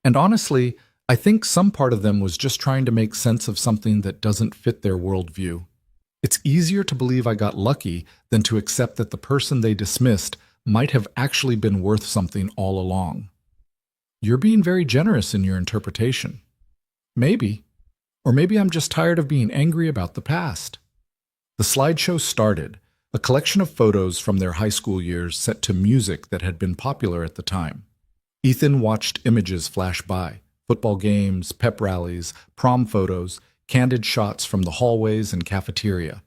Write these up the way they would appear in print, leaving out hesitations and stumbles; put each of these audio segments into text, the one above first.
And honestly, I think some part of them was just trying to make sense of something that doesn't fit their worldview. It's easier to believe I got lucky than to accept that the person they dismissed might have actually been worth something all along. You're being very generous in your interpretation. Maybe. Or maybe I'm just tired of being angry about the past. The slideshow started, a collection of photos from their high school years set to music that had been popular at the time. Ethan watched images flash by: football games, pep rallies, prom photos, candid shots from the hallways and cafeteria.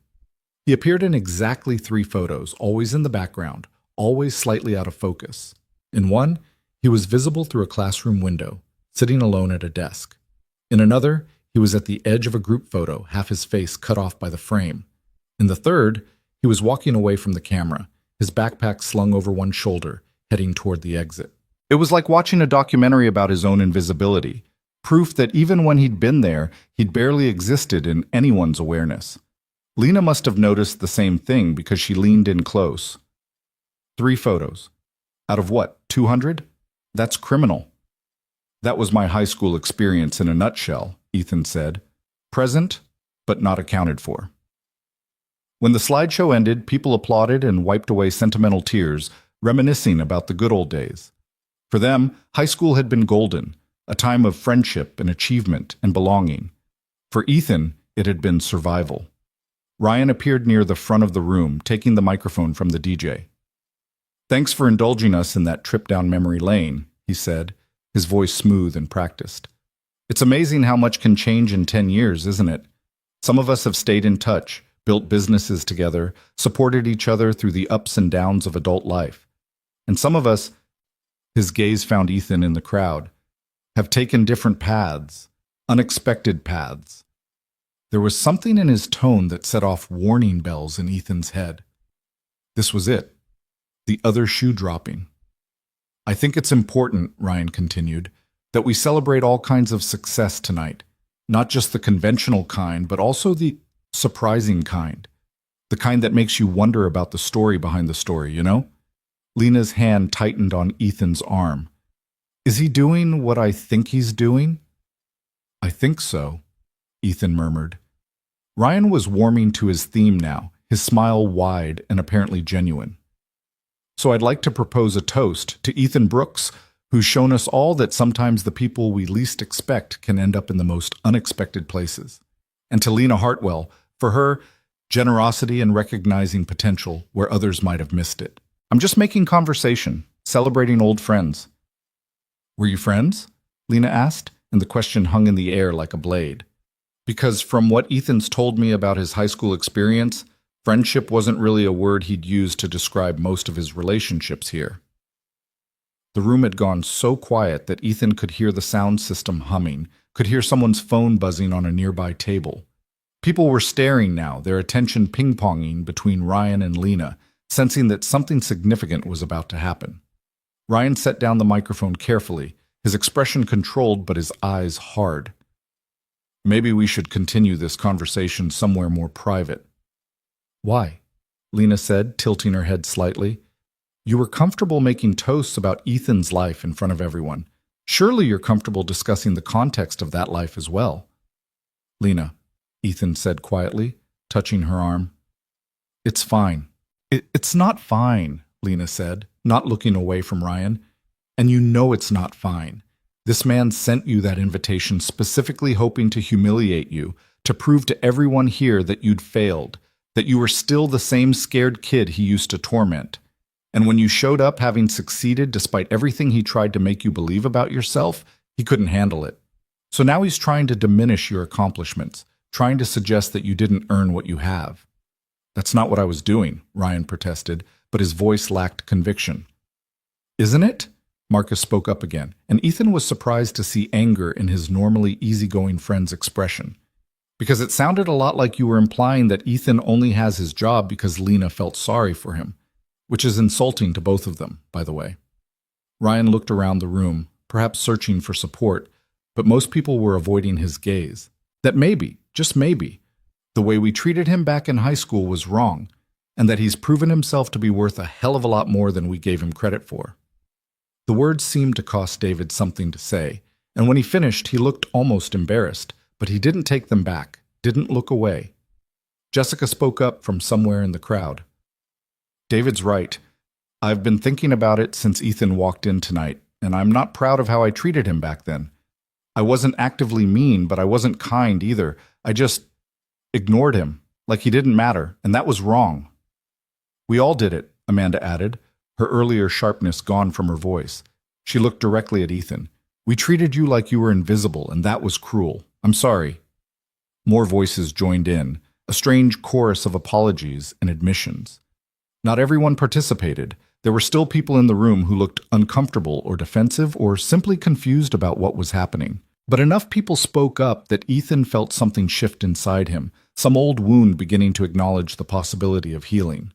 He appeared in exactly 3 photos, always in the background, always slightly out of focus. In one, he was visible through a classroom window, sitting alone at a desk. In another, he was at the edge of a group photo, half his face cut off by the frame. In the third, he was walking away from the camera, his backpack slung over one shoulder, heading toward the exit. It was like watching a documentary about his own invisibility, proof that even when he'd been there, he'd barely existed in anyone's awareness. Lena must have noticed the same thing because she leaned in close. 3 photos. Out of what, 200? That's criminal. That was my high school experience in a nutshell, Ethan said. Present, but not accounted for. When the slideshow ended, people applauded and wiped away sentimental tears, reminiscing about the good old days. For them, high school had been golden, a time of friendship and achievement and belonging. For Ethan, it had been survival. Ryan appeared near the front of the room, taking the microphone from the DJ. "Thanks for indulging us in that trip down memory lane," he said, his voice smooth and practiced. "It's amazing how much can change in 10 years, isn't it? Some of us have stayed in touch, built businesses together, supported each other through the ups and downs of adult life. And some of us," his gaze found Ethan in the crowd, "have taken different paths, unexpected paths." There was something in his tone that set off warning bells in Ethan's head. This was it. The other shoe dropping. "I think it's important," Ryan continued, "that we celebrate all kinds of success tonight, not just the conventional kind, but also the surprising kind. The kind that makes you wonder about the story behind the story, you know?" Lena's hand tightened on Ethan's arm. "Is he doing what I think he's doing?" "I think so," Ethan murmured. Ryan was warming to his theme now, his smile wide and apparently genuine. "So I'd like to propose a toast to Ethan Brooks, who's shown us all that sometimes the people we least expect can end up in the most unexpected places. And to Lena Hartwell, for her generosity and recognizing potential where others might have missed it. I'm just making conversation, celebrating old friends." "Were you friends?" Lena asked, and the question hung in the air like a blade. Because from what Ethan's told me about his high school experience, friendship wasn't really a word he'd use to describe most of his relationships here. The room had gone so quiet that Ethan could hear the sound system humming, could hear someone's phone buzzing on a nearby table. People were staring now, their attention ping-ponging between Ryan and Lena, sensing that something significant was about to happen. Ryan set down the microphone carefully, his expression controlled but his eyes hard. "Maybe we should continue this conversation somewhere more private." "Why?" Lena said, tilting her head slightly. "You were comfortable making toasts about Ethan's life in front of everyone. Surely you're comfortable discussing the context of that life as well." "Lena," Ethan said quietly, touching her arm. "It's fine." It's not fine," Lena said, not looking away from Ryan. "And you know it's not fine. This man sent you that invitation specifically hoping to humiliate you, to prove to everyone here that you'd failed, that you were still the same scared kid he used to torment. And when you showed up having succeeded despite everything he tried to make you believe about yourself, he couldn't handle it. So now he's trying to diminish your accomplishments, trying to suggest that you didn't earn what you have." "That's not what I was doing," Ryan protested, but his voice lacked conviction. "Isn't it?" Marcus spoke up again, and Ethan was surprised to see anger in his normally easygoing friend's expression. Because it sounded a lot like you were implying that Ethan only has his job because Lena felt sorry for him, which is insulting to both of them, by the way. Ryan looked around the room, perhaps searching for support, but most people were avoiding his gaze. That maybe, just maybe, the way we treated him back in high school was wrong, and that he's proven himself to be worth a hell of a lot more than we gave him credit for. The words seemed to cost David something to say, And when he finished, he looked almost embarrassed, but he didn't take them back, didn't look away. Jessica spoke up from somewhere in the crowd. David's right. I've been thinking about it since Ethan walked in tonight, and I'm not proud of how I treated him back then. I wasn't actively mean, but I wasn't kind either. I just ignored him, like he didn't matter, and that was wrong. We all did it, Amanda added, her earlier sharpness gone from her voice. She looked directly at Ethan. We treated you like you were invisible, and that was cruel. I'm sorry. More voices joined in, a strange chorus of apologies and admissions. Not everyone participated. There were still people in the room who looked uncomfortable or defensive or simply confused about what was happening. But enough people spoke up that Ethan felt something shift inside him, some old wound beginning to acknowledge the possibility of healing.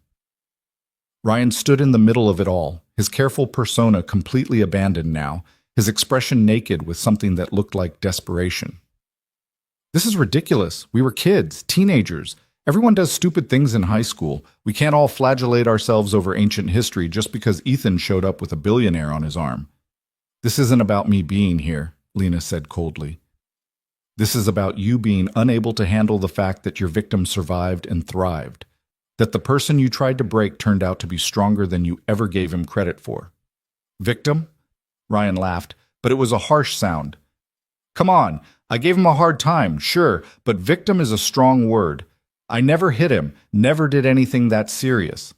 Ryan stood in the middle of it all, his careful persona completely abandoned now, his expression naked with something that looked like desperation. This is ridiculous. We were kids, teenagers. Everyone does stupid things in high school. We can't all flagellate ourselves over ancient history just because Ethan showed up with a billionaire on his arm. This isn't about me being here, Lena said coldly. This is about you being unable to handle the fact that your victim survived and thrived, that the person you tried to break turned out to be stronger than you ever gave him credit for. Victim? Ryan laughed, but it was a harsh sound. Come on, I gave him a hard time, sure, but victim is a strong word. I never hit him, never did anything that serious.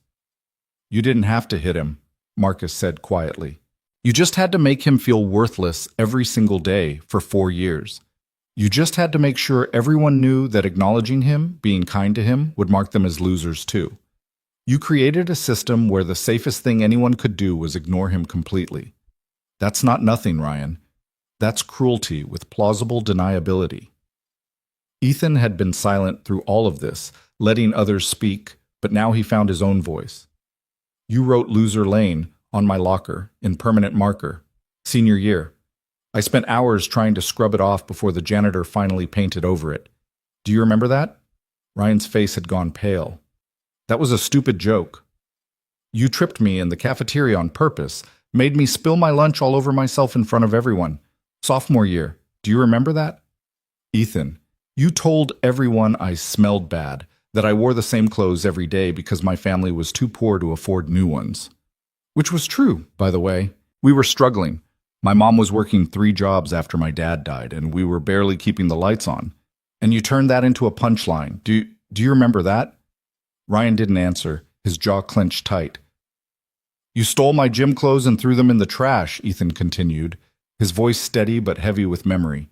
You didn't have to hit him, Marcus said quietly. You just had to make him feel worthless every single day for 4 years. You just had to make sure everyone knew that acknowledging him, being kind to him, would mark them as losers too. You created a system where the safest thing anyone could do was ignore him completely. That's not nothing, Ryan. That's cruelty with plausible deniability. Ethan had been silent through all of this, letting others speak, but now he found his own voice. You wrote Loser Lane on my locker in permanent marker, senior year. I spent hours trying to scrub it off before the janitor finally painted over it. Do you remember that? Ryan's face had gone pale. That was a stupid joke. You tripped me in the cafeteria on purpose, made me spill my lunch all over myself in front of everyone. Sophomore year, do you remember that? Ethan, you told everyone I smelled bad, that I wore the same clothes every day because my family was too poor to afford new ones. Which was true, by the way. We were struggling. My mom was working 3 jobs after my dad died, and we were barely keeping the lights on. And you turned that into a punchline. Do you remember that? Ryan didn't answer, his jaw clenched tight. You stole my gym clothes and threw them in the trash, Ethan continued, his voice steady but heavy with memory.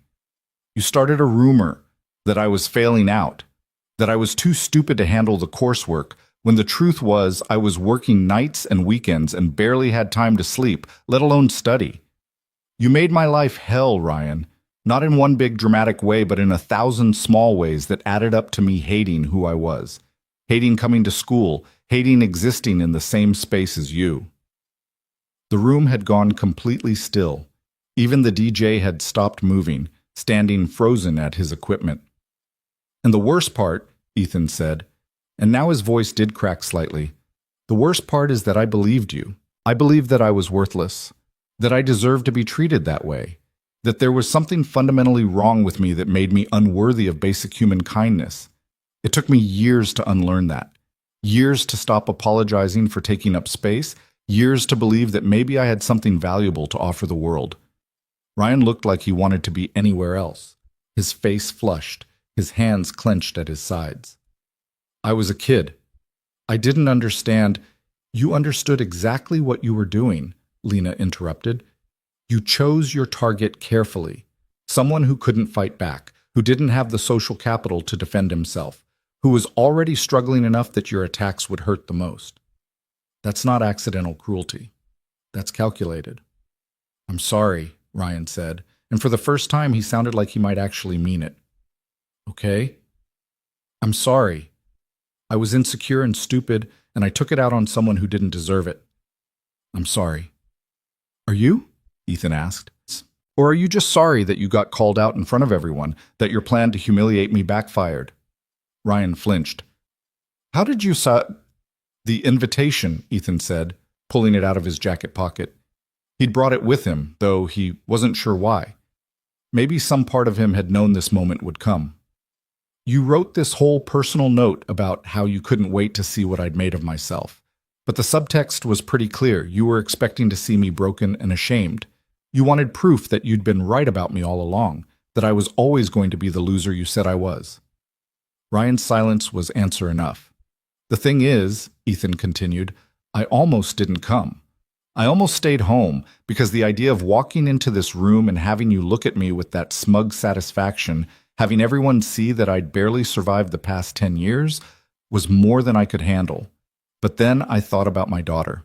You started a rumor that I was failing out, that I was too stupid to handle the coursework, when the truth was I was working nights and weekends and barely had time to sleep, let alone study. You made my life hell, Ryan, not in one big dramatic way, but in 1,000 small ways that added up to me hating who I was, hating coming to school, hating existing in the same space as you. The room had gone completely still. Even the DJ had stopped moving, standing frozen at his equipment. And the worst part, Ethan said, and now his voice did crack slightly, the worst part is that I believed you. I believed that I was worthless, that I deserved to be treated that way, that there was something fundamentally wrong with me that made me unworthy of basic human kindness. It took me years to unlearn that, years to stop apologizing for taking up space, years to believe that maybe I had something valuable to offer the world. Ryan looked like he wanted to be anywhere else. His face flushed, his hands clenched at his sides. I was a kid. I didn't understand. You understood exactly what you were doing, Lena interrupted. You chose your target carefully. Someone who couldn't fight back, who didn't have the social capital to defend himself, who was already struggling enough that your attacks would hurt the most. That's not accidental cruelty. That's calculated. I'm sorry, Ryan said, and for the first time he sounded like he might actually mean it. Okay? I'm sorry. I was insecure and stupid, and I took it out on someone who didn't deserve it. I'm sorry. Are you? Ethan asked. Or are you just sorry that you got called out in front of everyone, that your plan to humiliate me backfired? Ryan flinched. How did you The invitation, Ethan said, pulling it out of his jacket pocket. He'd brought it with him, though he wasn't sure why. Maybe some part of him had known this moment would come. You wrote this whole personal note about how you couldn't wait to see what I'd made of myself. But the subtext was pretty clear. You were expecting to see me broken and ashamed. You wanted proof that you'd been right about me all along, that I was always going to be the loser you said I was. Ryan's silence was answer enough. The thing is, Ethan continued, I almost didn't come. I almost stayed home because the idea of walking into this room and having you look at me with that smug satisfaction, having everyone see that I'd barely survived the past 10 years, was more than I could handle. But then I thought about my daughter.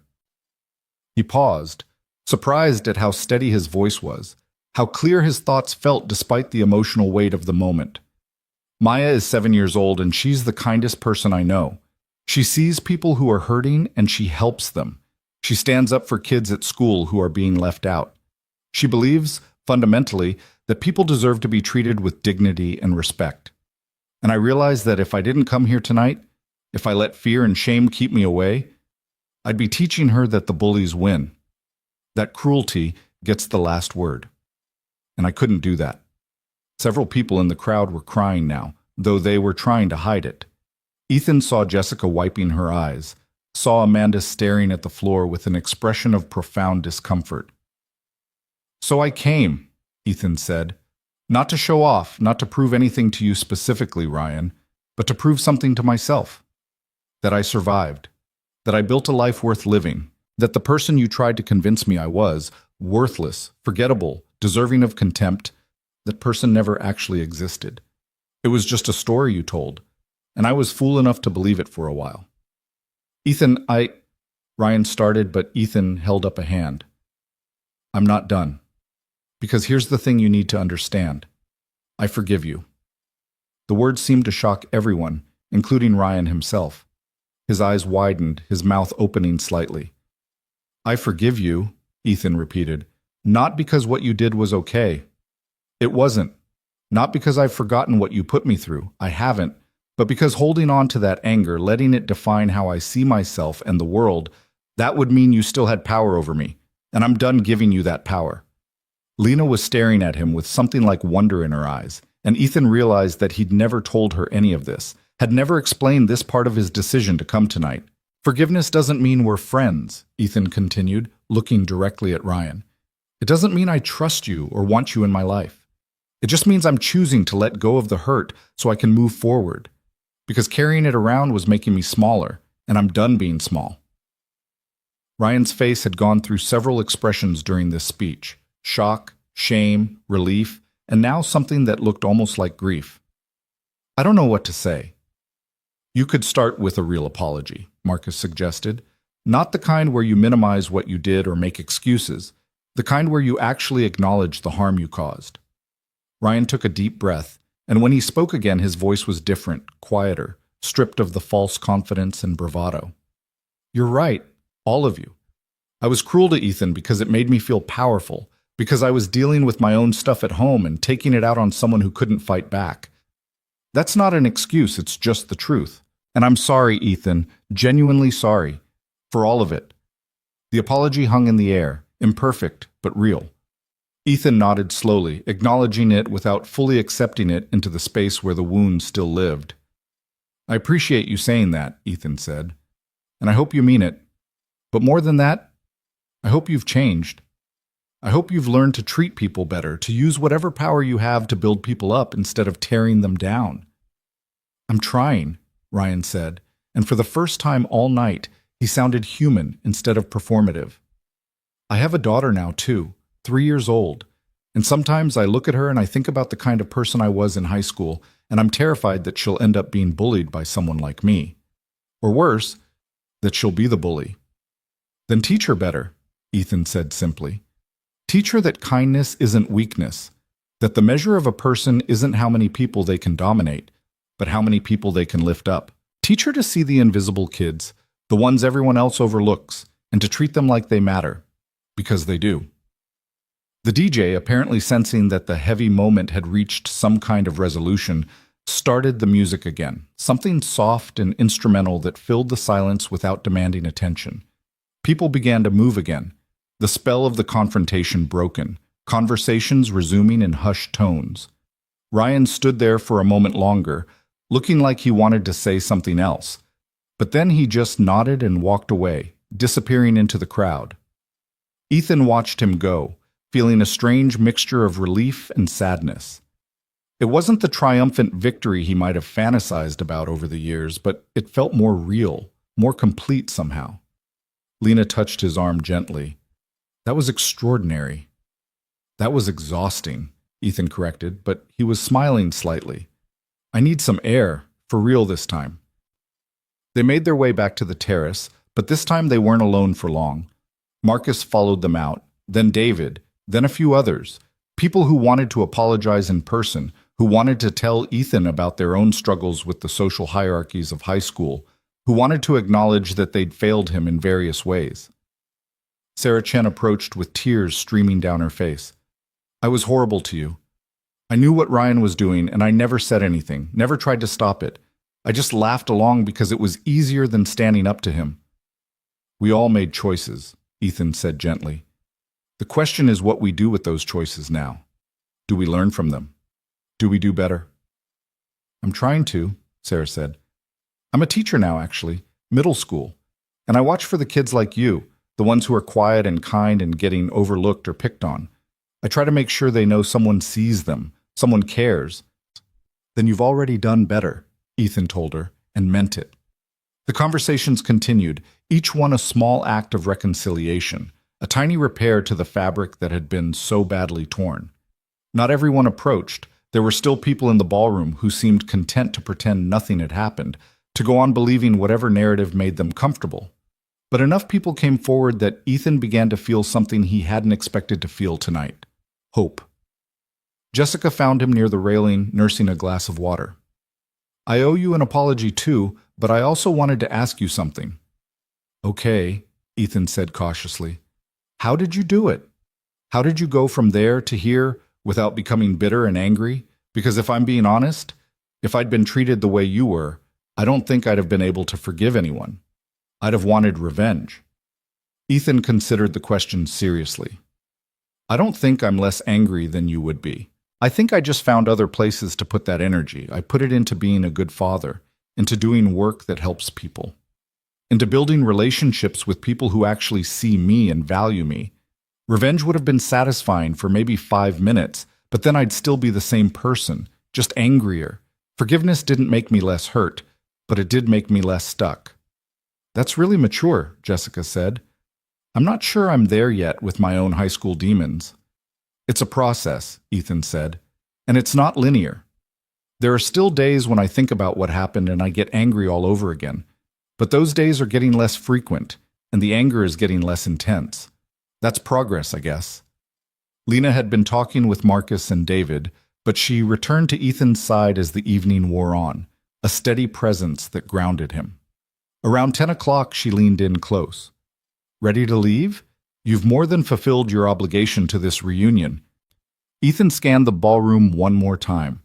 He paused, surprised at how steady his voice was, how clear his thoughts felt despite the emotional weight of the moment. Maya is 7 years old and she's the kindest person I know. She sees people who are hurting and she helps them. She stands up for kids at school who are being left out. She believes, fundamentally, that people deserve to be treated with dignity and respect. And I realized that if I didn't come here tonight, if I let fear and shame keep me away, I'd be teaching her that the bullies win, that cruelty gets the last word. And I couldn't do that. Several people in the crowd were crying now, though they were trying to hide it. Ethan saw Jessica wiping her eyes, saw Amanda staring at the floor with an expression of profound discomfort. So I came, Ethan said, not to show off, not to prove anything to you specifically, Ryan, but to prove something to myself. That I survived, that I built a life worth living, that the person you tried to convince me I was, worthless, forgettable, deserving of contempt, that person never actually existed. It was just a story you told, and I was fool enough to believe it for a while. Ethan, Ryan started, but Ethan held up a hand. I'm not done. Because here's the thing you need to understand. I forgive you. The words seemed to shock everyone, including Ryan himself. His eyes widened, his mouth opening slightly. I forgive you, Ethan repeated, not because what you did was okay. It wasn't. Not because I've forgotten what you put me through. I haven't. But because holding on to that anger, letting it define how I see myself and the world, that would mean you still had power over me. And I'm done giving you that power. Lena was staring at him with something like wonder in her eyes, and Ethan realized that he'd never told her any of this, had never explained this part of his decision to come tonight. Forgiveness doesn't mean we're friends, Ethan continued, looking directly at Ryan. It doesn't mean I trust you or want you in my life. It just means I'm choosing to let go of the hurt so I can move forward. Because carrying it around was making me smaller, and I'm done being small. Ryan's face had gone through several expressions during this speech. Shock, shame, relief, and now something that looked almost like grief. I don't know what to say. You could start with a real apology, Marcus suggested. Not the kind where you minimize what you did or make excuses, the kind where you actually acknowledge the harm you caused. Ryan took a deep breath, and when he spoke again, his voice was different, quieter, stripped of the false confidence and bravado. You're right, all of you. I was cruel to Ethan because it made me feel powerful, because I was dealing with my own stuff at home and taking it out on someone who couldn't fight back. That's not an excuse, it's just the truth. And I'm sorry, Ethan, genuinely sorry, for all of it. The apology hung in the air, imperfect, but real. Ethan nodded slowly, acknowledging it without fully accepting it into the space where the wound still lived. I appreciate you saying that, Ethan said, and I hope you mean it. But more than that, I hope you've changed. I hope you've learned to treat people better, to use whatever power you have to build people up instead of tearing them down. I'm trying, Ryan said, and for the first time all night, he sounded human instead of performative. I have a daughter now, too, 3 years old, and sometimes I look at her and I think about the kind of person I was in high school, and I'm terrified that she'll end up being bullied by someone like me. Or worse, that she'll be the bully. Then teach her better, Ethan said simply. Teach her that kindness isn't weakness, that the measure of a person isn't how many people they can dominate, but how many people they can lift up. Teach her to see the invisible kids, the ones everyone else overlooks, and to treat them like they matter, because they do. The DJ, apparently sensing that the heavy moment had reached some kind of resolution, started the music again, something soft and instrumental that filled the silence without demanding attention. People began to move again, the spell of the confrontation broken, conversations resuming in hushed tones. Ryan stood there for a moment longer, looking like he wanted to say something else, but then he just nodded and walked away, disappearing into the crowd. Ethan watched him go, feeling a strange mixture of relief and sadness. It wasn't the triumphant victory he might have fantasized about over the years, but it felt more real, more complete somehow. Lena touched his arm gently. That was extraordinary. That was exhausting, Ethan corrected, but he was smiling slightly. I need some air, for real this time. They made their way back to the terrace, but this time they weren't alone for long. Marcus followed them out, then David, then a few others, people who wanted to apologize in person, who wanted to tell Ethan about their own struggles with the social hierarchies of high school, who wanted to acknowledge that they'd failed him in various ways. Sarah Chen approached with tears streaming down her face. I was horrible to you. I knew what Ryan was doing, and I never said anything, never tried to stop it. I just laughed along because it was easier than standing up to him. We all made choices, Ethan said gently. The question is what we do with those choices now. Do we learn from them? Do we do better? I'm trying to, Sarah said. I'm a teacher now, actually, middle school, and I watch for the kids like you, the ones who are quiet and kind and getting overlooked or picked on. I try to make sure they know someone sees them, someone cares. Then you've already done better, Ethan told her, and meant it. The conversations continued, each one a small act of reconciliation, a tiny repair to the fabric that had been so badly torn. Not everyone approached. There were still people in the ballroom who seemed content to pretend nothing had happened, to go on believing whatever narrative made them comfortable. But enough people came forward that Ethan began to feel something he hadn't expected to feel tonight. Hope. Jessica found him near the railing, nursing a glass of water. I owe you an apology too, but I also wanted to ask you something. Okay, Ethan said cautiously. How did you do it? How did you go from there to here without becoming bitter and angry? Because if I'm being honest, if I'd been treated the way you were, I don't think I'd have been able to forgive anyone. I'd have wanted revenge. Ethan considered the question seriously. I don't think I'm less angry than you would be. I think I just found other places to put that energy. I put it into being a good father, into doing work that helps people, into building relationships with people who actually see me and value me. Revenge would have been satisfying for maybe 5 minutes, but then I'd still be the same person, just angrier. Forgiveness didn't make me less hurt, but it did make me less stuck. That's really mature, Jessica said. I'm not sure I'm there yet with my own high school demons. It's a process, Ethan said, and it's not linear. There are still days when I think about what happened and I get angry all over again, but those days are getting less frequent, and the anger is getting less intense. That's progress, I guess. Lena had been talking with Marcus and David, but she returned to Ethan's side as the evening wore on, a steady presence that grounded him. Around 10 o'clock, she leaned in close. Ready to leave? You've more than fulfilled your obligation to this reunion. Ethan scanned the ballroom one more time.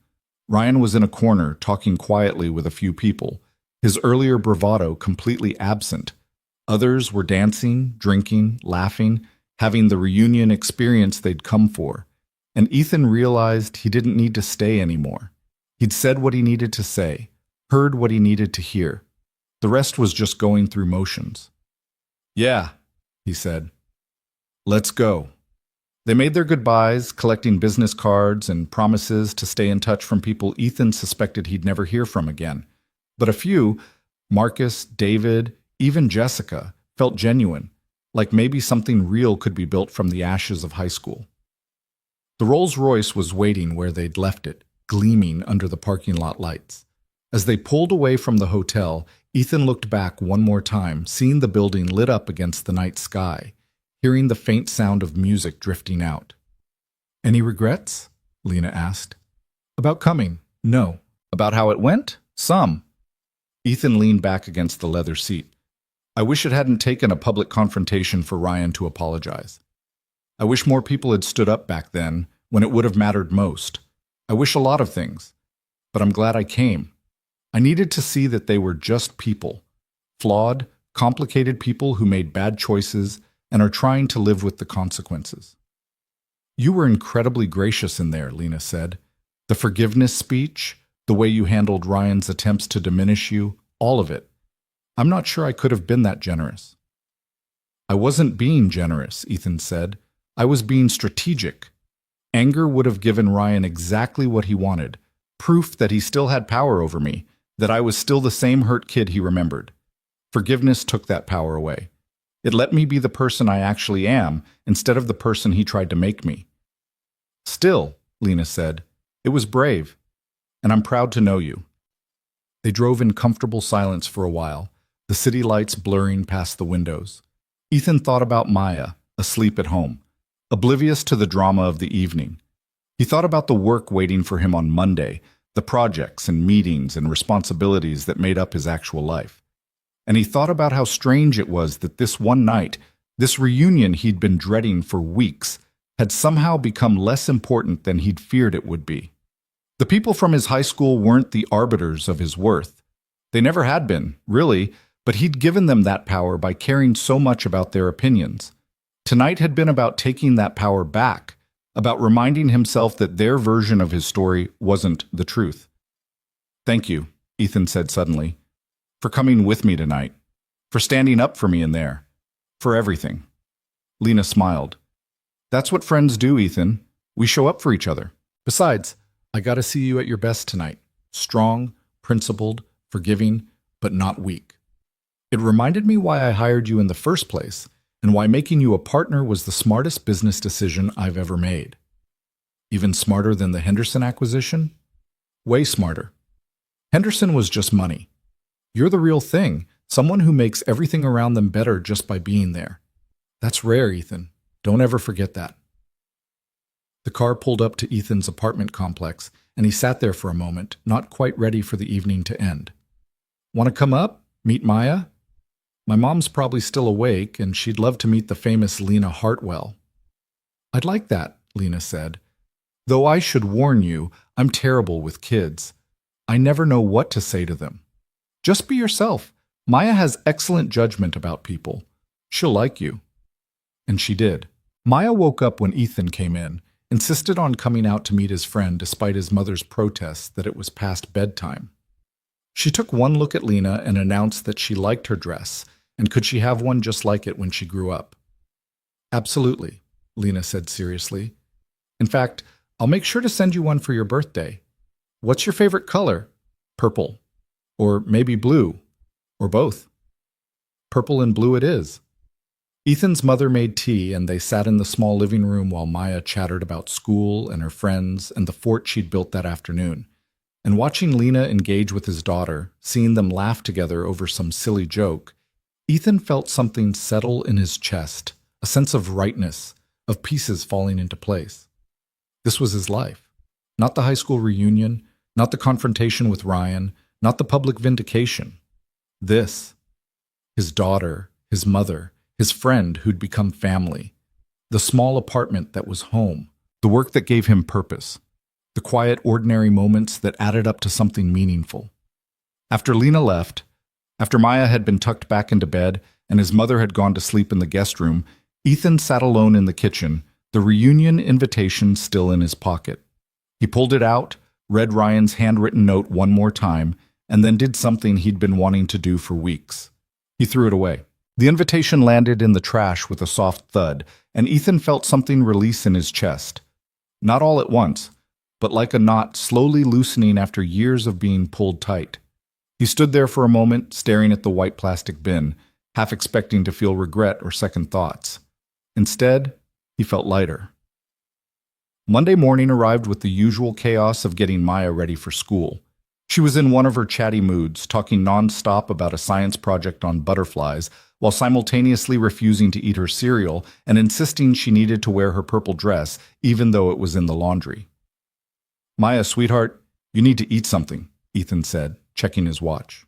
Ryan was in a corner, talking quietly with a few people, his earlier bravado completely absent. Others were dancing, drinking, laughing, having the reunion experience they'd come for. And Ethan realized he didn't need to stay anymore. He'd said what he needed to say, heard what he needed to hear. The rest was just going through motions. Yeah, he said. Let's go. They made their goodbyes, collecting business cards and promises to stay in touch from people Ethan suspected he'd never hear from again. But a few, Marcus, David, even Jessica, felt genuine, like maybe something real could be built from the ashes of high school. The Rolls-Royce was waiting where they'd left it, gleaming under the parking lot lights. As they pulled away from the hotel, Ethan looked back one more time, seeing the building lit up against the night sky, hearing the faint sound of music drifting out. Any regrets? Lena asked. About coming? No. About how it went? Some. Ethan leaned back against the leather seat. I wish it hadn't taken a public confrontation for Ryan to apologize. I wish more people had stood up back then, when it would have mattered most. I wish a lot of things. But I'm glad I came. I needed to see that they were just people. Flawed, complicated people who made bad choices and are trying to live with the consequences. You were incredibly gracious in there, Lena said. The forgiveness speech, the way you handled Ryan's attempts to diminish you, all of it. I'm not sure I could have been that generous. I wasn't being generous, Ethan said. I was being strategic. Anger would have given Ryan exactly what he wanted, proof that he still had power over me, that I was still the same hurt kid he remembered. Forgiveness took that power away. It let me be the person I actually am instead of the person he tried to make me. Still, Lena said, it was brave, and I'm proud to know you. They drove in comfortable silence for a while, the city lights blurring past the windows. Ethan thought about Maya, asleep at home, oblivious to the drama of the evening. He thought about the work waiting for him on Monday, the projects and meetings and responsibilities that made up his actual life. And he thought about how strange it was that this one night, this reunion he'd been dreading for weeks, had somehow become less important than he'd feared it would be. The people from his high school weren't the arbiters of his worth. They never had been, really, but he'd given them that power by caring so much about their opinions. Tonight had been about taking that power back, about reminding himself that their version of his story wasn't the truth. Thank you, Ethan said suddenly, for coming with me tonight, for standing up for me in there, for everything. Lena smiled. That's what friends do, Ethan. We show up for each other. Besides, I got to see you at your best tonight. Strong, principled, forgiving, but not weak. It reminded me why I hired you in the first place, and why making you a partner was the smartest business decision I've ever made. Even smarter than the Henderson acquisition? Way smarter. Henderson was just money. You're the real thing, someone who makes everything around them better just by being there. That's rare, Ethan. Don't ever forget that. The car pulled up to Ethan's apartment complex, and he sat there for a moment, not quite ready for the evening to end. Want to come up? Meet Maya? My mom's probably still awake, and she'd love to meet the famous Lena Hartwell. I'd like that, Lena said. Though I should warn you, I'm terrible with kids. I never know what to say to them. Just be yourself. Maya has excellent judgment about people. She'll like you. And she did. Maya woke up when Ethan came in, insisted on coming out to meet his friend despite his mother's protests that it was past bedtime. She took one look at Lena and announced that she liked her dress, and could she have one just like it when she grew up? Absolutely, Lena said seriously. In fact, I'll make sure to send you one for your birthday. What's your favorite color? Purple. Or maybe blue. Or both. Purple and blue it is. Ethan's mother made tea, and they sat in the small living room while Maya chattered about school and her friends and the fort she'd built that afternoon. And watching Lena engage with his daughter, seeing them laugh together over some silly joke, Ethan felt something settle in his chest, a sense of rightness, of pieces falling into place. This was his life. Not the high school reunion, not the confrontation with Ryan, not the public vindication. This. His daughter, his mother, his friend who'd become family. The small apartment that was home. The work that gave him purpose. The quiet, ordinary moments that added up to something meaningful. After Lena left, after Maya had been tucked back into bed and his mother had gone to sleep in the guest room, Ethan sat alone in the kitchen, the reunion invitation still in his pocket. He pulled it out, read Ryan's handwritten note one more time, and then did something he'd been wanting to do for weeks. He threw it away. The invitation landed in the trash with a soft thud, and Ethan felt something release in his chest. Not all at once, but like a knot slowly loosening after years of being pulled tight. He stood there for a moment, staring at the white plastic bin, half expecting to feel regret or second thoughts. Instead, he felt lighter. Monday morning arrived with the usual chaos of getting Maya ready for school. She was in one of her chatty moods, talking nonstop about a science project on butterflies, while simultaneously refusing to eat her cereal and insisting she needed to wear her purple dress, even though it was in the laundry. Maya, sweetheart, you need to eat something, Ethan said, checking his watch.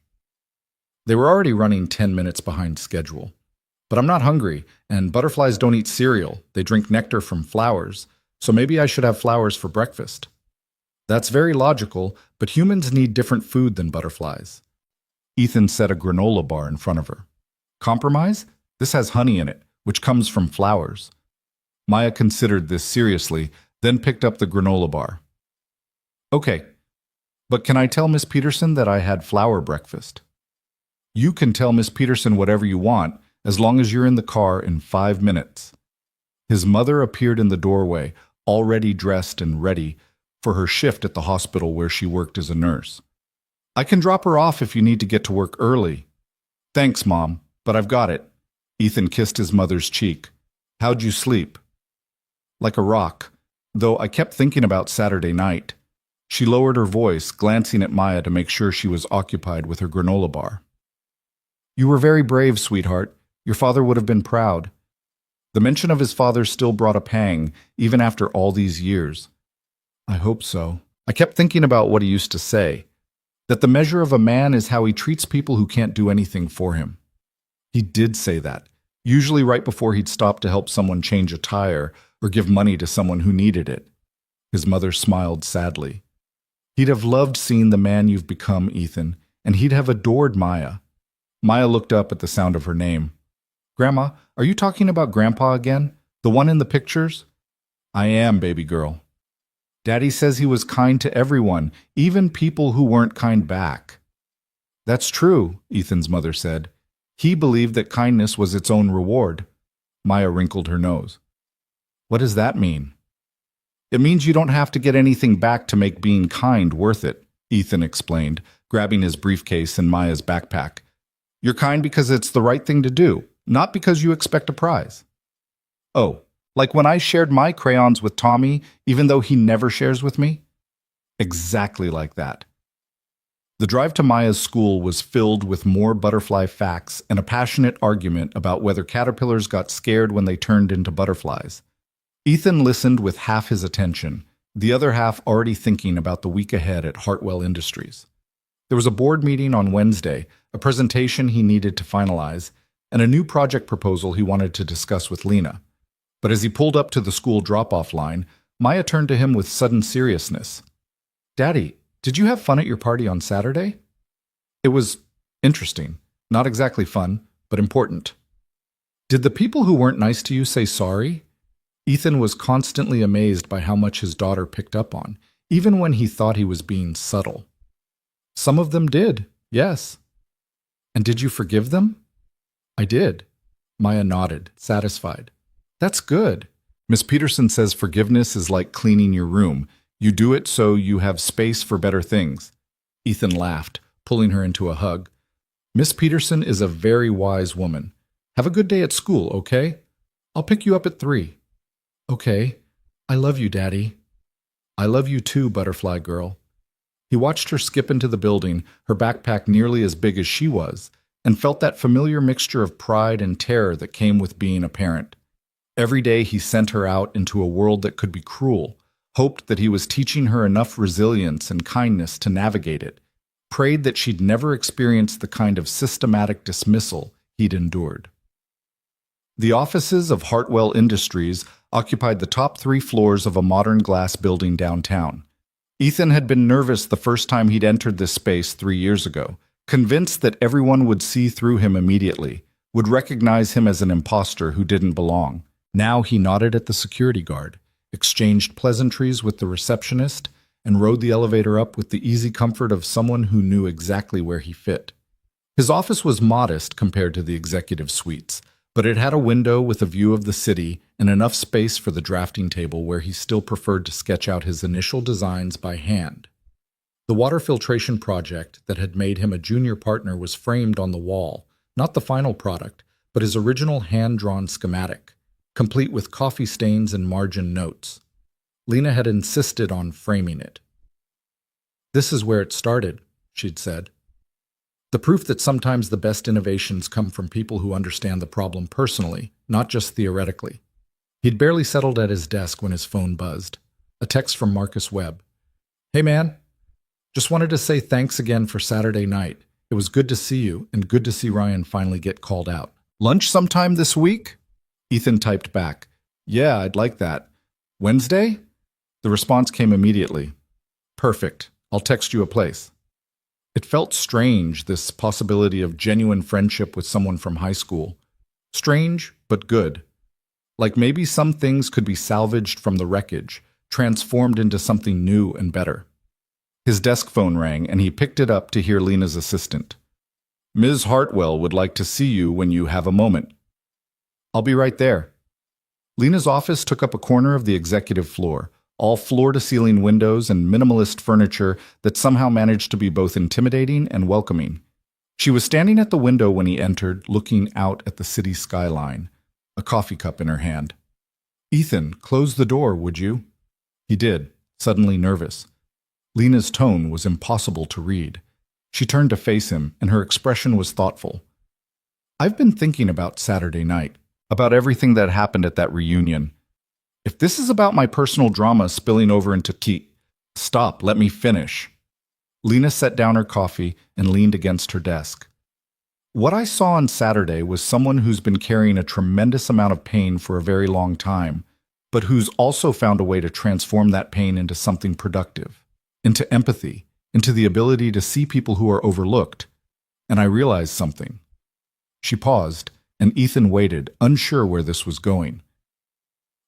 They were already running 10 minutes behind schedule. But I'm not hungry, and butterflies don't eat cereal. They drink nectar from flowers, so maybe I should have flowers for breakfast. That's very logical, but humans need different food than butterflies. Ethan set a granola bar in front of her. Compromise? This has honey in it, which comes from flowers. Maya considered this seriously, then picked up the granola bar. Okay, but can I tell Miss Peterson that I had flour breakfast? You can tell Miss Peterson whatever you want, as long as you're in the car in 5 minutes. His mother appeared in the doorway, already dressed and ready for her shift at the hospital where she worked as a nurse. I can drop her off if you need to get to work early. Thanks, Mom, but I've got it. Ethan kissed his mother's cheek. How'd you sleep? Like a rock, though I kept thinking about Saturday night. She lowered her voice, glancing at Maya to make sure she was occupied with her granola bar. You were very brave, sweetheart. Your father would have been proud. The mention of his father still brought a pang, even after all these years. I hope so. I kept thinking about what he used to say, that the measure of a man is how he treats people who can't do anything for him. He did say that, usually right before he'd stop to help someone change a tire or give money to someone who needed it. His mother smiled sadly. He'd have loved seeing the man you've become, Ethan, and he'd have adored Maya. Maya looked up at the sound of her name. Grandma, are you talking about Grandpa again? The one in the pictures? I am, baby girl. Daddy says he was kind to everyone, even people who weren't kind back. That's true, Ethan's mother said. He believed that kindness was its own reward. Maya wrinkled her nose. What does that mean? It means you don't have to get anything back to make being kind worth it, Ethan explained, grabbing his briefcase and Maya's backpack. You're kind because it's the right thing to do, not because you expect a prize. Oh, like when I shared my crayons with Tommy, even though he never shares with me? Exactly like that. The drive to Maya's school was filled with more butterfly facts and a passionate argument about whether caterpillars got scared when they turned into butterflies. Ethan listened with half his attention, the other half already thinking about the week ahead at Hartwell Industries. There was a board meeting on Wednesday, a presentation he needed to finalize, and a new project proposal he wanted to discuss with Lena. But as he pulled up to the school drop-off line, Maya turned to him with sudden seriousness. Daddy, did you have fun at your party on Saturday? It was interesting. Not exactly fun, but important. Did the people who weren't nice to you say sorry? Ethan was constantly amazed by how much his daughter picked up on, even when he thought he was being subtle. Some of them did, yes. And did you forgive them? I did. Maya nodded, satisfied. That's good. Miss Peterson says forgiveness is like cleaning your room. You do it so you have space for better things. Ethan laughed, pulling her into a hug. Miss Peterson is a very wise woman. Have a good day at school, okay? I'll pick you up at 3. Okay. I love you, Daddy. I love you too, butterfly girl. He watched her skip into the building, her backpack nearly as big as she was, and felt that familiar mixture of pride and terror that came with being a parent. Every day he sent her out into a world that could be cruel, hoped that he was teaching her enough resilience and kindness to navigate it, prayed that she'd never experience the kind of systematic dismissal he'd endured. The offices of Hartwell Industries occupied the top 3 floors of a modern glass building downtown. Ethan had been nervous the first time he'd entered this space 3 years ago, convinced that everyone would see through him immediately, would recognize him as an imposter who didn't belong. Now he nodded at the security guard, exchanged pleasantries with the receptionist, and rode the elevator up with the easy comfort of someone who knew exactly where he fit. His office was modest compared to the executive suites, but it had a window with a view of the city and enough space for the drafting table where he still preferred to sketch out his initial designs by hand. The water filtration project that had made him a junior partner was framed on the wall, not the final product, but his original hand-drawn schematic, complete with coffee stains and margin notes. Lena had insisted on framing it. This is where it started, she'd said. The proof that sometimes the best innovations come from people who understand the problem personally, not just theoretically. He'd barely settled at his desk when his phone buzzed. A text from Marcus Webb. Hey man, just wanted to say thanks again for Saturday night. It was good to see you and good to see Ryan finally get called out. Lunch sometime this week? Ethan typed back. Yeah, I'd like that. Wednesday? The response came immediately. Perfect. I'll text you a place. It felt strange, this possibility of genuine friendship with someone from high school. Strange, but good. Like maybe some things could be salvaged from the wreckage, transformed into something new and better. His desk phone rang, and he picked it up to hear Lena's assistant. "Ms. Hartwell would like to see you when you have a moment." "I'll be right there." Lena's office took up a corner of the executive floor, all floor-to-ceiling windows and minimalist furniture that somehow managed to be both intimidating and welcoming. She was standing at the window when he entered, looking out at the city skyline, a coffee cup in her hand. "Ethan, close the door, would you?" He did, suddenly nervous. Lena's tone was impossible to read. She turned to face him, and her expression was thoughtful. "I've been thinking about Saturday night, about everything that happened at that reunion. If this is about my personal drama spilling over into tea..." "Stop, let me finish." Lena set down her coffee and leaned against her desk. "What I saw on Saturday was someone who's been carrying a tremendous amount of pain for a very long time, but who's also found a way to transform that pain into something productive, into empathy, into the ability to see people who are overlooked. And I realized something." She paused, and Ethan waited, unsure where this was going.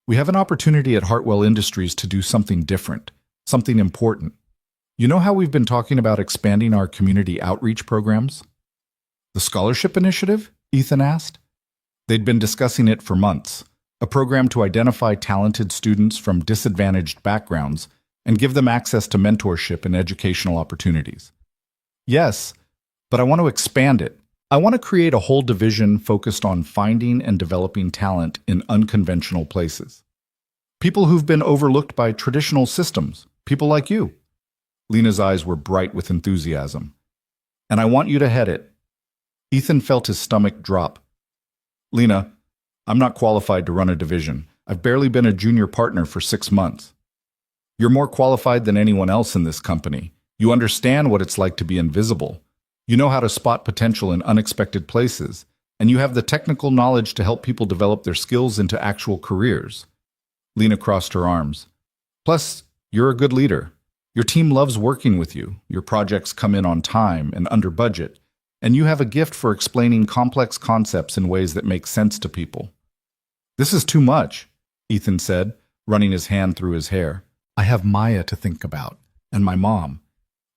"We have an opportunity at Hartwell Industries to do something different, something important. You know how we've been talking about expanding our community outreach programs?" "The scholarship initiative?" Ethan asked. They'd been discussing it for months, a program to identify talented students from disadvantaged backgrounds and give them access to mentorship and educational opportunities. "Yes, but I want to expand it. I want to create a whole division focused on finding and developing talent in unconventional places. People who've been overlooked by traditional systems, people like you." Lena's eyes were bright with enthusiasm. "And I want you to head it." Ethan felt his stomach drop. "Lena, I'm not qualified to run a division. I've barely been a junior partner for 6 months. You're more qualified than anyone else in this company. You understand what it's like to be invisible. You know how to spot potential in unexpected places, and you have the technical knowledge to help people develop their skills into actual careers." Lena crossed her arms. "Plus, you're a good leader. Your team loves working with you. Your projects come in on time and under budget, and you have a gift for explaining complex concepts in ways that make sense to people." "This is too much," Ethan said, running his hand through his hair. "I have Maya to think about, and my mom,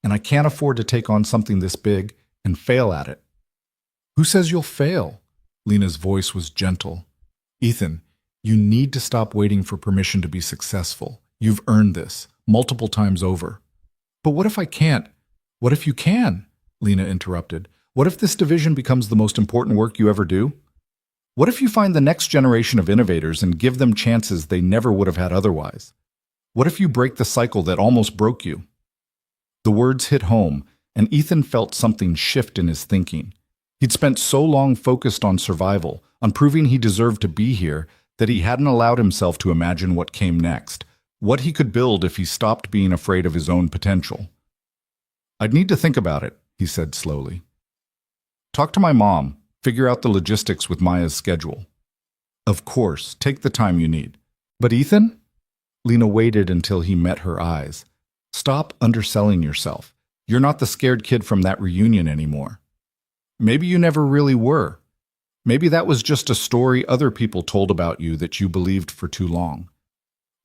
and I can't afford to take on something this big and fail at it." "Who says you'll fail?" Lena's voice was gentle. "Ethan, you need to stop waiting for permission to be successful. You've earned this, multiple times over." "But what if I can't?" "What if you can?" Lena interrupted. "What if this division becomes the most important work you ever do? What if you find the next generation of innovators and give them chances they never would have had otherwise? What if you break the cycle that almost broke you?" The words hit home, and Ethan felt something shift in his thinking. He'd spent so long focused on survival, on proving he deserved to be here, that he hadn't allowed himself to imagine what came next, what he could build if he stopped being afraid of his own potential. "I'd need to think about it," he said slowly. "Talk to my mom, figure out the logistics with Maya's schedule." "Of course, take the time you need." "But Ethan?" Lena waited until he met her eyes. "Stop underselling yourself. You're not the scared kid from that reunion anymore. Maybe you never really were. Maybe that was just a story other people told about you that you believed for too long.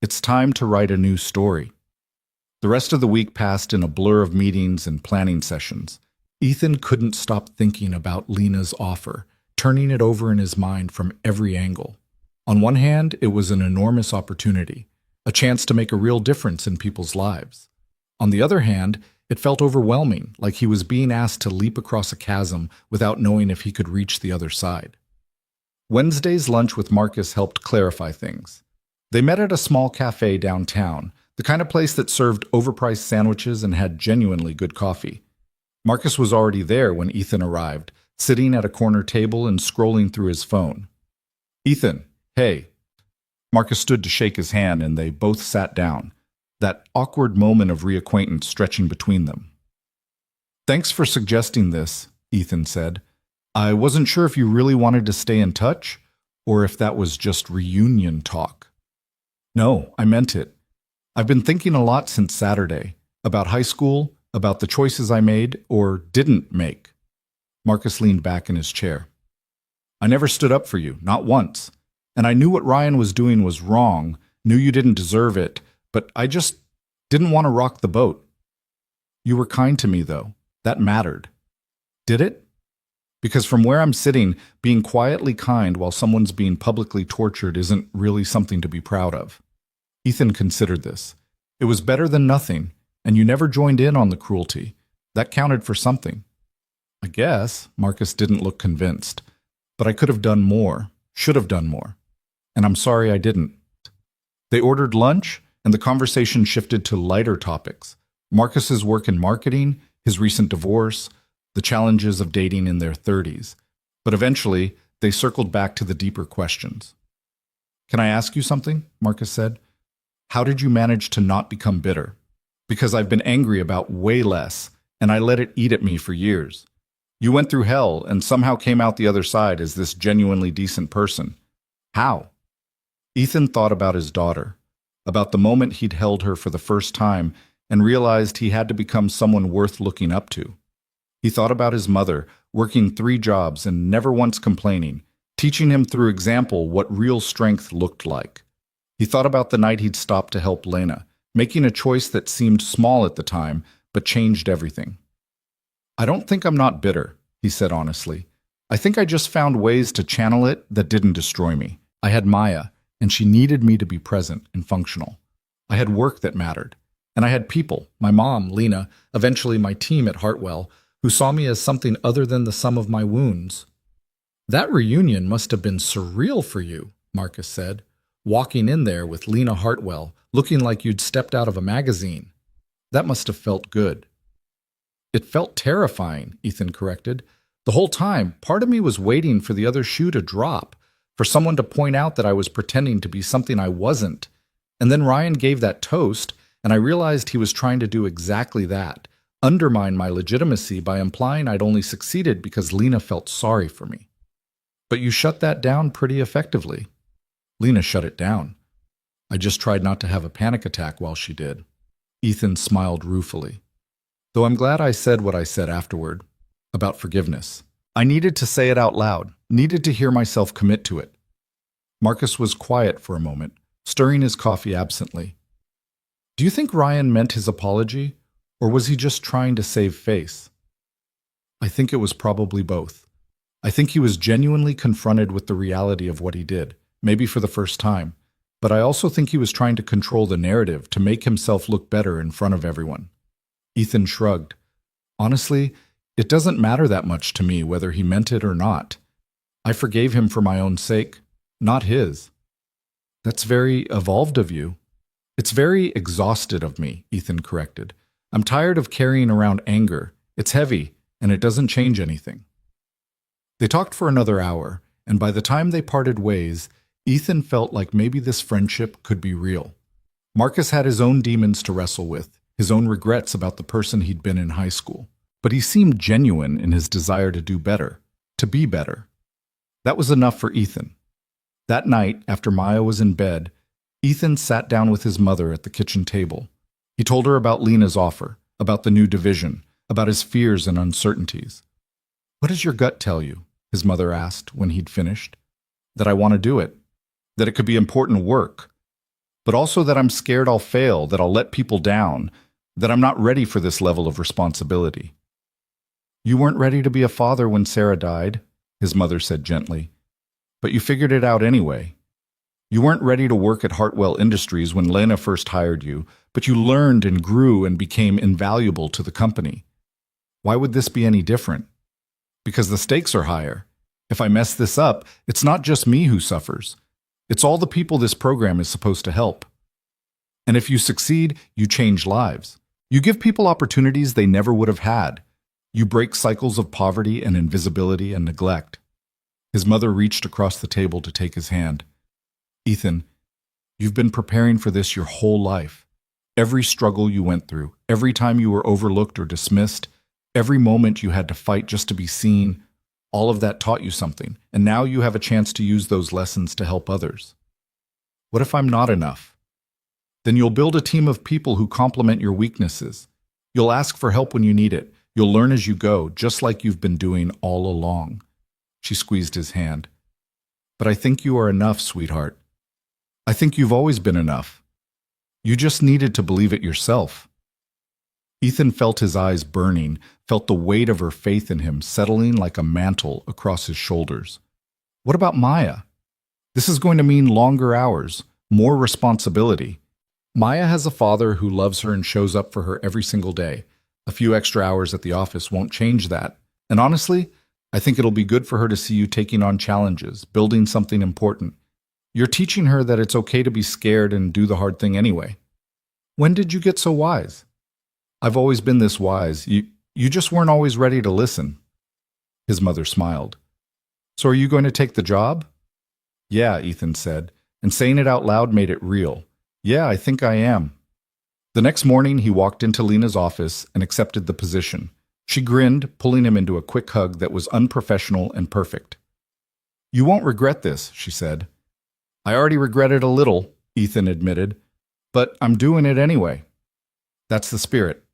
It's time to write a new story." The rest of the week passed in a blur of meetings and planning sessions. Ethan couldn't stop thinking about Lena's offer, turning it over in his mind from every angle. On one hand, it was an enormous opportunity, a chance to make a real difference in people's lives. On the other hand, it felt overwhelming, like he was being asked to leap across a chasm without knowing if he could reach the other side. Wednesday's lunch with Marcus helped clarify things. They met at a small cafe downtown, the kind of place that served overpriced sandwiches and had genuinely good coffee. Marcus was already there when Ethan arrived, sitting at a corner table and scrolling through his phone. "Ethan, hey." Marcus stood to shake his hand, and they both sat down, that awkward moment of reacquaintance stretching between them. "Thanks for suggesting this," Ethan said. "I wasn't sure if you really wanted to stay in touch, or if that was just reunion talk." "No, I meant it. I've been thinking a lot since Saturday, about high school, about the choices I made or didn't make." Marcus leaned back in his chair. "I never stood up for you, not once. And I knew what Ryan was doing was wrong, knew you didn't deserve it, but I just didn't want to rock the boat. You were kind to me, though. That mattered. Did it? Because from where I'm sitting, being quietly kind while someone's being publicly tortured isn't really something to be proud of. Ethan considered this. It was better than nothing, and you never joined in on the cruelty. That counted for something. I guess. Marcus didn't look convinced. But I could have done more, should have done more. And I'm sorry I didn't. They ordered lunch, and the conversation shifted to lighter topics. Marcus's work in marketing, his recent divorce, the challenges of dating in their 30s. But eventually, they circled back to the deeper questions. Can I ask you something? Marcus said. How did you manage to not become bitter? Because I've been angry about way less, and I let it eat at me for years. You went through hell and somehow came out the other side as this genuinely decent person. How? Ethan thought about his daughter, about the moment he'd held her for the first time and realized he had to become someone worth looking up to. He thought about his mother, working 3 jobs and never once complaining, teaching him through example what real strength looked like. He thought about the night he'd stopped to help Lena, making a choice that seemed small at the time, but changed everything. I don't think I'm not bitter, he said honestly. I think I just found ways to channel it that didn't destroy me. I had Maya, and she needed me to be present and functional. I had work that mattered. And I had people, my mom, Lena, eventually my team at Hartwell, who saw me as something other than the sum of my wounds. That reunion must have been surreal for you, Marcus said, walking in there with Lena Hartwell, looking like you'd stepped out of a magazine. That must have felt good. It felt terrifying, Ethan corrected. The whole time, part of me was waiting for the other shoe to drop, for someone to point out that I was pretending to be something I wasn't. And then Ryan gave that toast, and I realized he was trying to do exactly that, undermine my legitimacy by implying I'd only succeeded because Lena felt sorry for me. But you shut that down pretty effectively. Lena shut it down. I just tried not to have a panic attack while she did. Ethan smiled ruefully. Though I'm glad I said what I said afterward, about forgiveness. I needed to say it out loud, needed to hear myself commit to it. Marcus was quiet for a moment, stirring his coffee absently. Do you think Ryan meant his apology, or was he just trying to save face? I think it was probably both. I think he was genuinely confronted with the reality of what he did, maybe for the first time, but I also think he was trying to control the narrative to make himself look better in front of everyone. Ethan shrugged. Honestly, it doesn't matter that much to me whether he meant it or not. I forgave him for my own sake, not his. That's very evolved of you. It's very exhausted of me, Ethan corrected. I'm tired of carrying around anger. It's heavy, and it doesn't change anything. They talked for another hour, and by the time they parted ways, Ethan felt like maybe this friendship could be real. Marcus had his own demons to wrestle with, his own regrets about the person he'd been in high school. But he seemed genuine in his desire to do better, to be better. That was enough for Ethan. That night, after Maya was in bed, Ethan sat down with his mother at the kitchen table. He told her about Lena's offer, about the new division, about his fears and uncertainties. What does your gut tell you? His mother asked when he'd finished. That I want to do it, that it could be important work, but also that I'm scared I'll fail, that I'll let people down, that I'm not ready for this level of responsibility. You weren't ready to be a father when Sarah died, his mother said gently, but you figured it out anyway. You weren't ready to work at Hartwell Industries when Lena first hired you, but you learned and grew and became invaluable to the company. Why would this be any different? Because the stakes are higher. If I mess this up, it's not just me who suffers. It's all the people this program is supposed to help. And if you succeed, you change lives. You give people opportunities they never would have had. You break cycles of poverty and invisibility and neglect. His mother reached across the table to take his hand. Ethan, you've been preparing for this your whole life. Every struggle you went through, every time you were overlooked or dismissed, every moment you had to fight just to be seen, all of that taught you something, and now you have a chance to use those lessons to help others. What if I'm not enough? Then you'll build a team of people who complement your weaknesses. You'll ask for help when you need it. You'll learn as you go, just like you've been doing all along. She squeezed his hand. But I think you are enough, sweetheart. I think you've always been enough. You just needed to believe it yourself. Ethan felt his eyes burning, felt the weight of her faith in him settling like a mantle across his shoulders. What about Maya? This is going to mean longer hours, more responsibility. Maya has a father who loves her and shows up for her every single day. A few extra hours at the office won't change that. And honestly, I think it'll be good for her to see you taking on challenges, building something important. You're teaching her that it's okay to be scared and do the hard thing anyway. When did you get so wise? I've always been this wise. You just weren't always ready to listen. His mother smiled. So are you going to take the job? Yeah, Ethan said, and saying it out loud made it real. Yeah, I think I am. The next morning, he walked into Lena's office and accepted the position. She grinned, pulling him into a quick hug that was unprofessional and perfect. You won't regret this, she said. I already regret it a little, Ethan admitted, but I'm doing it anyway. That's the spirit.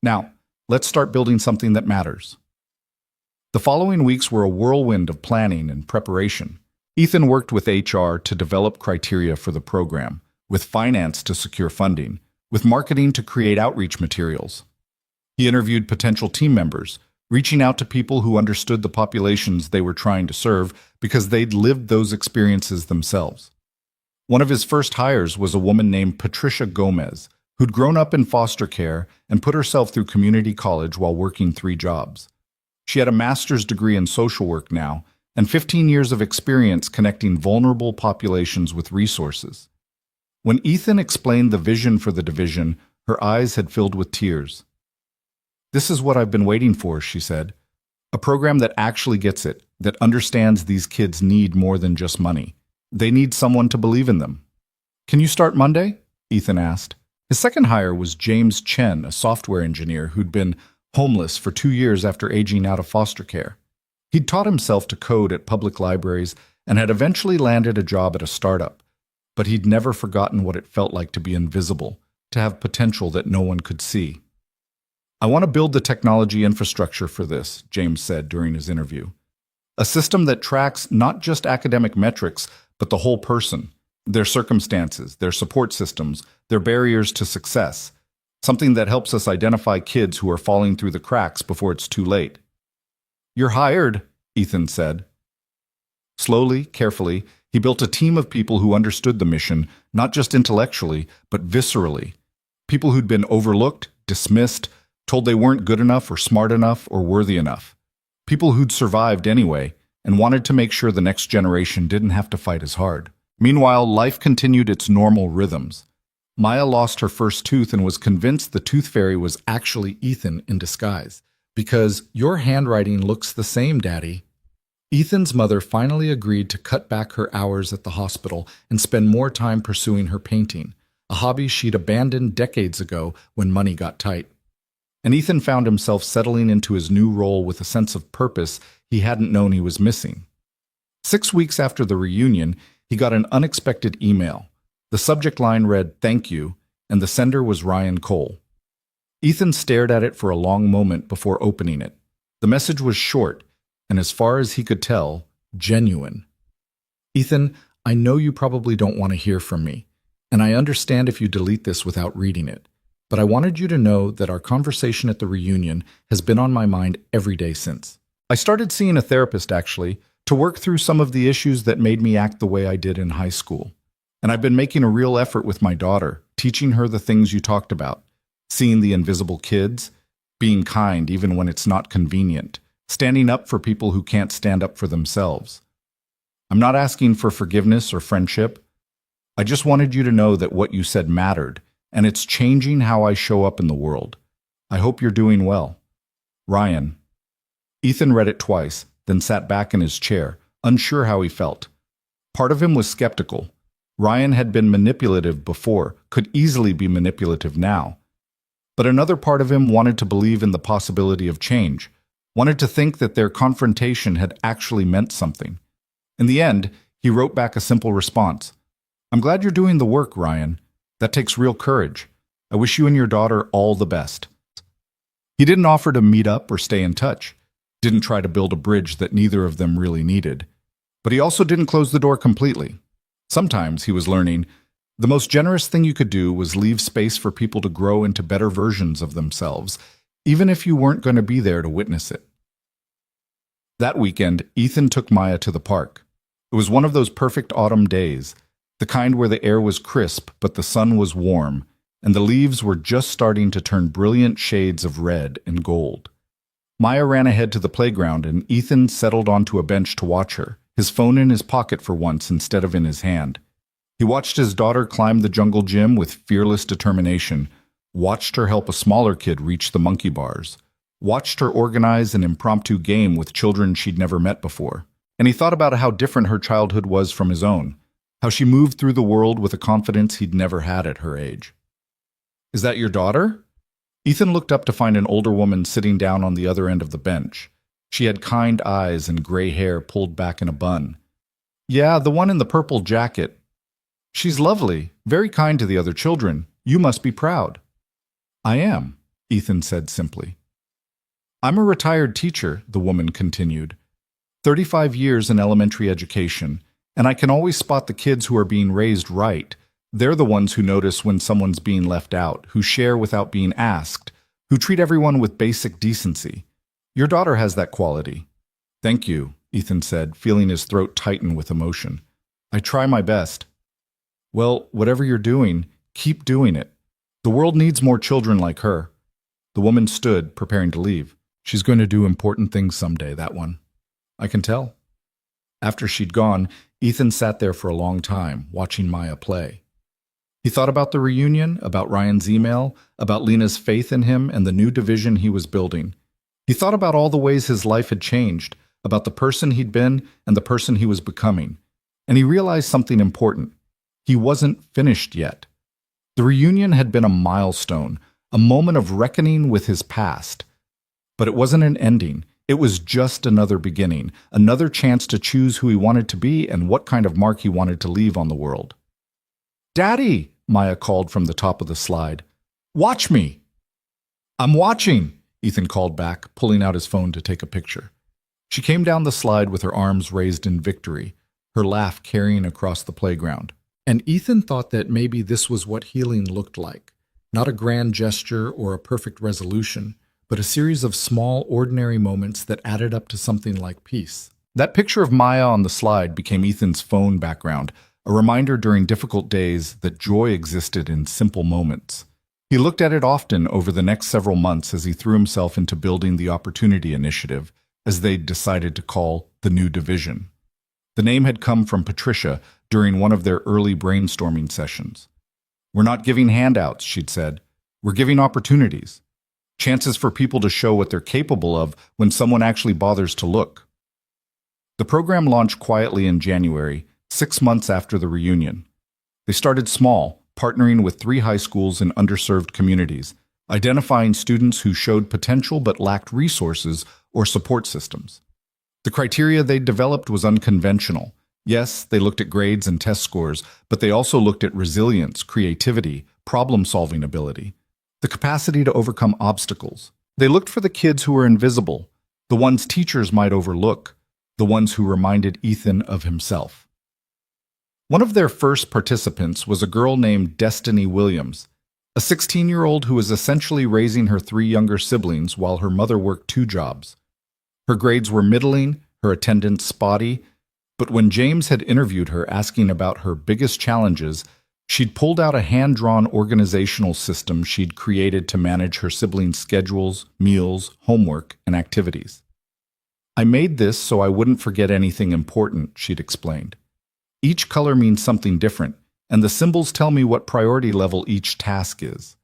Now, let's start building something that matters. The following weeks were a whirlwind of planning and preparation. Ethan worked with HR to develop criteria for the program, with finance to secure funding, with marketing to create outreach materials. He interviewed potential team members, reaching out to people who understood the populations they were trying to serve because they'd lived those experiences themselves. One of his first hires was a woman named Patricia Gomez, who'd grown up in foster care and put herself through community college while working 3 jobs. She had a master's degree in social work now and 15 years of experience connecting vulnerable populations with resources. When Ethan explained the vision for the division, her eyes had filled with tears. This is what I've been waiting for, she said. A program that actually gets it, that understands these kids need more than just money. They need someone to believe in them. Can you start Monday? Ethan asked. His second hire was James Chen, a software engineer who'd been homeless for 2 years after aging out of foster care. He'd taught himself to code at public libraries and had eventually landed a job at a startup, but he'd never forgotten what it felt like to be invisible, to have potential that no one could see. I want to build the technology infrastructure for this, James said during his interview. A system that tracks not just academic metrics, but the whole person, their circumstances, their support systems, their barriers to success. Something that helps us identify kids who are falling through the cracks before it's too late. You're hired, Ethan said. Slowly, carefully, he built a team of people who understood the mission, not just intellectually, but viscerally. People who'd been overlooked, dismissed, told they weren't good enough or smart enough or worthy enough. People who'd survived anyway and wanted to make sure the next generation didn't have to fight as hard. Meanwhile, life continued its normal rhythms. Maya lost her first tooth and was convinced the tooth fairy was actually Ethan in disguise. Because your handwriting looks the same, Daddy. Ethan's mother finally agreed to cut back her hours at the hospital and spend more time pursuing her painting, a hobby she'd abandoned decades ago when money got tight. And Ethan found himself settling into his new role with a sense of purpose he hadn't known he was missing. 6 weeks after the reunion, he got an unexpected email. The subject line read, "Thank you," and the sender was Ryan Cole. Ethan stared at it for a long moment before opening it. The message was short, and as far as he could tell, genuine. Ethan, I know you probably don't want to hear from me, and I understand if you delete this without reading it, but I wanted you to know that our conversation at the reunion has been on my mind every day since. I started seeing a therapist, actually, to work through some of the issues that made me act the way I did in high school. And I've been making a real effort with my daughter, teaching her the things you talked about, seeing the invisible kids, being kind even when it's not convenient, standing up for people who can't stand up for themselves. I'm not asking for forgiveness or friendship. I just wanted you to know that what you said mattered, and it's changing how I show up in the world. I hope you're doing well. Ryan. Ethan read it twice, then sat back in his chair, unsure how he felt. Part of him was skeptical. Ryan had been manipulative before, could easily be manipulative now. But another part of him wanted to believe in the possibility of change, wanted to think that their confrontation had actually meant something. In the end, he wrote back a simple response. I'm glad you're doing the work, Ryan. That takes real courage. I wish you and your daughter all the best. He didn't offer to meet up or stay in touch, didn't try to build a bridge that neither of them really needed. But he also didn't close the door completely. Sometimes, he was learning, the most generous thing you could do was leave space for people to grow into better versions of themselves, even if you weren't going to be there to witness it. That weekend, Ethan took Maya to the park. It was one of those perfect autumn days, the kind where the air was crisp but the sun was warm, and the leaves were just starting to turn brilliant shades of red and gold. Maya ran ahead to the playground, and Ethan settled onto a bench to watch her, his phone in his pocket for once instead of in his hand. He watched his daughter climb the jungle gym with fearless determination, watched her help a smaller kid reach the monkey bars, watched her organize an impromptu game with children she'd never met before. And he thought about how different her childhood was from his own, how she moved through the world with a confidence he'd never had at her age. "Is that your daughter?" Ethan looked up to find an older woman sitting down on the other end of the bench. She had kind eyes and gray hair pulled back in a bun. "Yeah, the one in the purple jacket. She's lovely, very kind to the other children. You must be proud." "I am," Ethan said simply. "I'm a retired teacher," the woman continued. 35 years in elementary education, and I can always spot the kids who are being raised right. They're the ones who notice when someone's being left out, who share without being asked, who treat everyone with basic decency. Your daughter has that quality." "Thank you," Ethan said, feeling his throat tighten with emotion. "I try my best." "Well, whatever you're doing, keep doing it. The world needs more children like her." The woman stood, preparing to leave. "She's going to do important things someday, that one. I can tell." After she'd gone, Ethan sat there for a long time, watching Maya play. He thought about the reunion, about Ryan's email, about Lena's faith in him and the new division he was building. He thought about all the ways his life had changed, about the person he'd been and the person he was becoming. And he realized something important. He wasn't finished yet. The reunion had been a milestone, a moment of reckoning with his past. But it wasn't an ending. It was just another beginning, another chance to choose who he wanted to be and what kind of mark he wanted to leave on the world. "Daddy!" Maya called from the top of the slide. "Watch me!" "I'm watching!" Ethan called back, pulling out his phone to take a picture. She came down the slide with her arms raised in victory, her laugh carrying across the playground. And Ethan thought that maybe this was what healing looked like. Not a grand gesture or a perfect resolution, but a series of small, ordinary moments that added up to something like peace. That picture of Maya on the slide became Ethan's phone background, a reminder during difficult days that joy existed in simple moments. He looked at it often over the next several months as he threw himself into building the Opportunity Initiative, as they'd decided to call the new division. The name had come from Patricia during one of their early brainstorming sessions. "We're not giving handouts," she'd said. "We're giving opportunities. Chances for people to show what they're capable of when someone actually bothers to look." The program launched quietly in January, 6 months after the reunion. They started small, partnering with 3 high schools in underserved communities, identifying students who showed potential but lacked resources or support systems. The criteria they developed was unconventional. Yes, they looked at grades and test scores, but they also looked at resilience, creativity, problem-solving ability, the capacity to overcome obstacles. They looked for the kids who were invisible, the ones teachers might overlook, the ones who reminded Ethan of himself. One of their first participants was a girl named Destiny Williams, a 16-year-old who was essentially raising her 3 younger siblings while her mother worked 2 jobs. Her grades were middling, her attendance spotty, but when James had interviewed her asking about her biggest challenges, she'd pulled out a hand-drawn organizational system she'd created to manage her siblings' schedules, meals, homework, and activities. "I made this so I wouldn't forget anything important," she'd explained. "Each color means something different, and the symbols tell me what priority level each task is.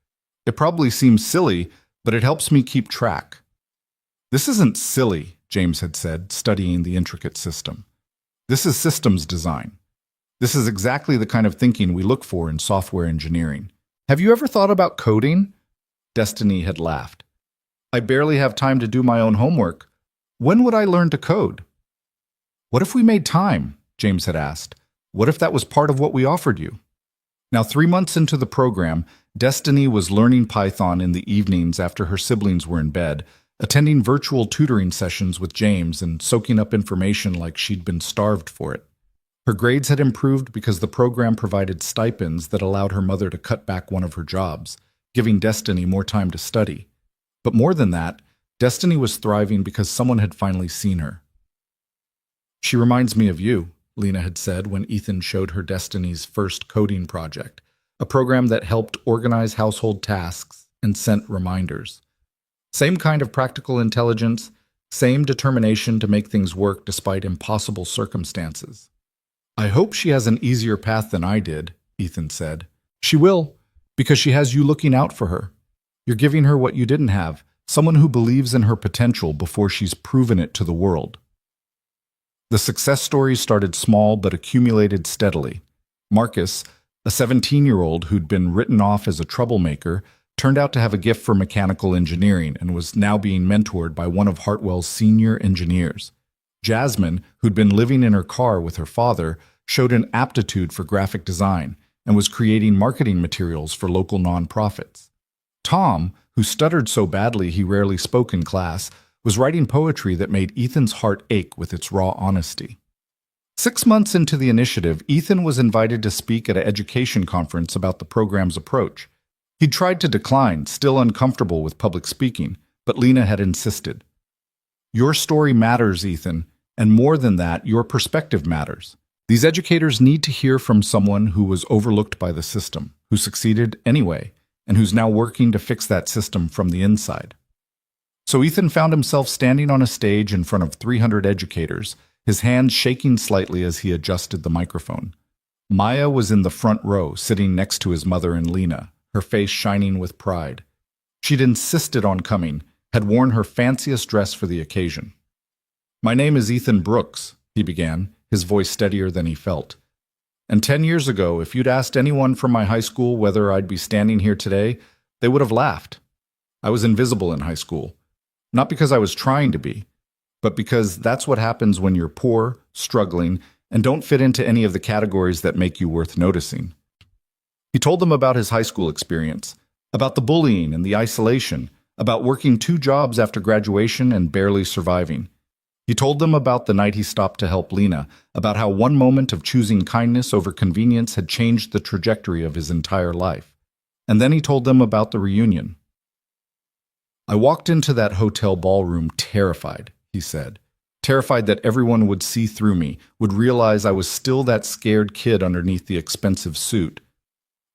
It probably seems silly, but it helps me keep track." "This isn't silly," James had said, studying the intricate system. "This is systems design. This is exactly the kind of thinking we look for in software engineering. Have you ever thought about coding?" Destiny had laughed. "I barely have time to do my own homework. When would I learn to code?" "What if we made time?" James had asked. "What if that was part of what we offered you?" Now, 3 months into the program, Destiny was learning Python in the evenings after her siblings were in bed, attending virtual tutoring sessions with James and soaking up information like she'd been starved for it. Her grades had improved because the program provided stipends that allowed her mother to cut back one of her jobs, giving Destiny more time to study. But more than that, Destiny was thriving because someone had finally seen her. "She reminds me of you," Lena had said when Ethan showed her Destiny's first coding project, a program that helped organize household tasks and sent reminders. Same kind of practical intelligence, same determination to make things work despite impossible circumstances. "I hope she has an easier path than I did," Ethan said. "She will, because she has you looking out for her. You're giving her what you didn't have, someone who believes in her potential before she's proven it to the world." The success stories started small but accumulated steadily. Marcus, a 17-year-old who'd been written off as a troublemaker, turned out to have a gift for mechanical engineering and was now being mentored by one of Hartwell's senior engineers. Jasmine, who'd been living in her car with her father, showed an aptitude for graphic design and was creating marketing materials for local nonprofits. Tom, who stuttered so badly he rarely spoke in class, was writing poetry that made Ethan's heart ache with its raw honesty. 6 months into the initiative, Ethan was invited to speak at an education conference about the program's approach. He'd tried to decline, still uncomfortable with public speaking, but Lena had insisted. "Your story matters, Ethan, and more than that, your perspective matters. These educators need to hear from someone who was overlooked by the system, who succeeded anyway, and who's now working to fix that system from the inside." So Ethan found himself standing on a stage in front of 300 educators, his hands shaking slightly as he adjusted the microphone. Maya was in the front row, sitting next to his mother and Lena, her face shining with pride. She'd insisted on coming, had worn her fanciest dress for the occasion. "My name is Ethan Brooks," he began, his voice steadier than he felt. "And 10 years ago, if you'd asked anyone from my high school whether I'd be standing here today, they would have laughed. I was invisible in high school. Not because I was trying to be, but because that's what happens when you're poor, struggling, and don't fit into any of the categories that make you worth noticing." He told them about his high school experience, about the bullying and the isolation, about working 2 jobs after graduation and barely surviving. He told them about the night he stopped to help Lena, about how one moment of choosing kindness over convenience had changed the trajectory of his entire life. And then he told them about the reunion. "I walked into that hotel ballroom terrified," he said. "Terrified that everyone would see through me, would realize I was still that scared kid underneath the expensive suit.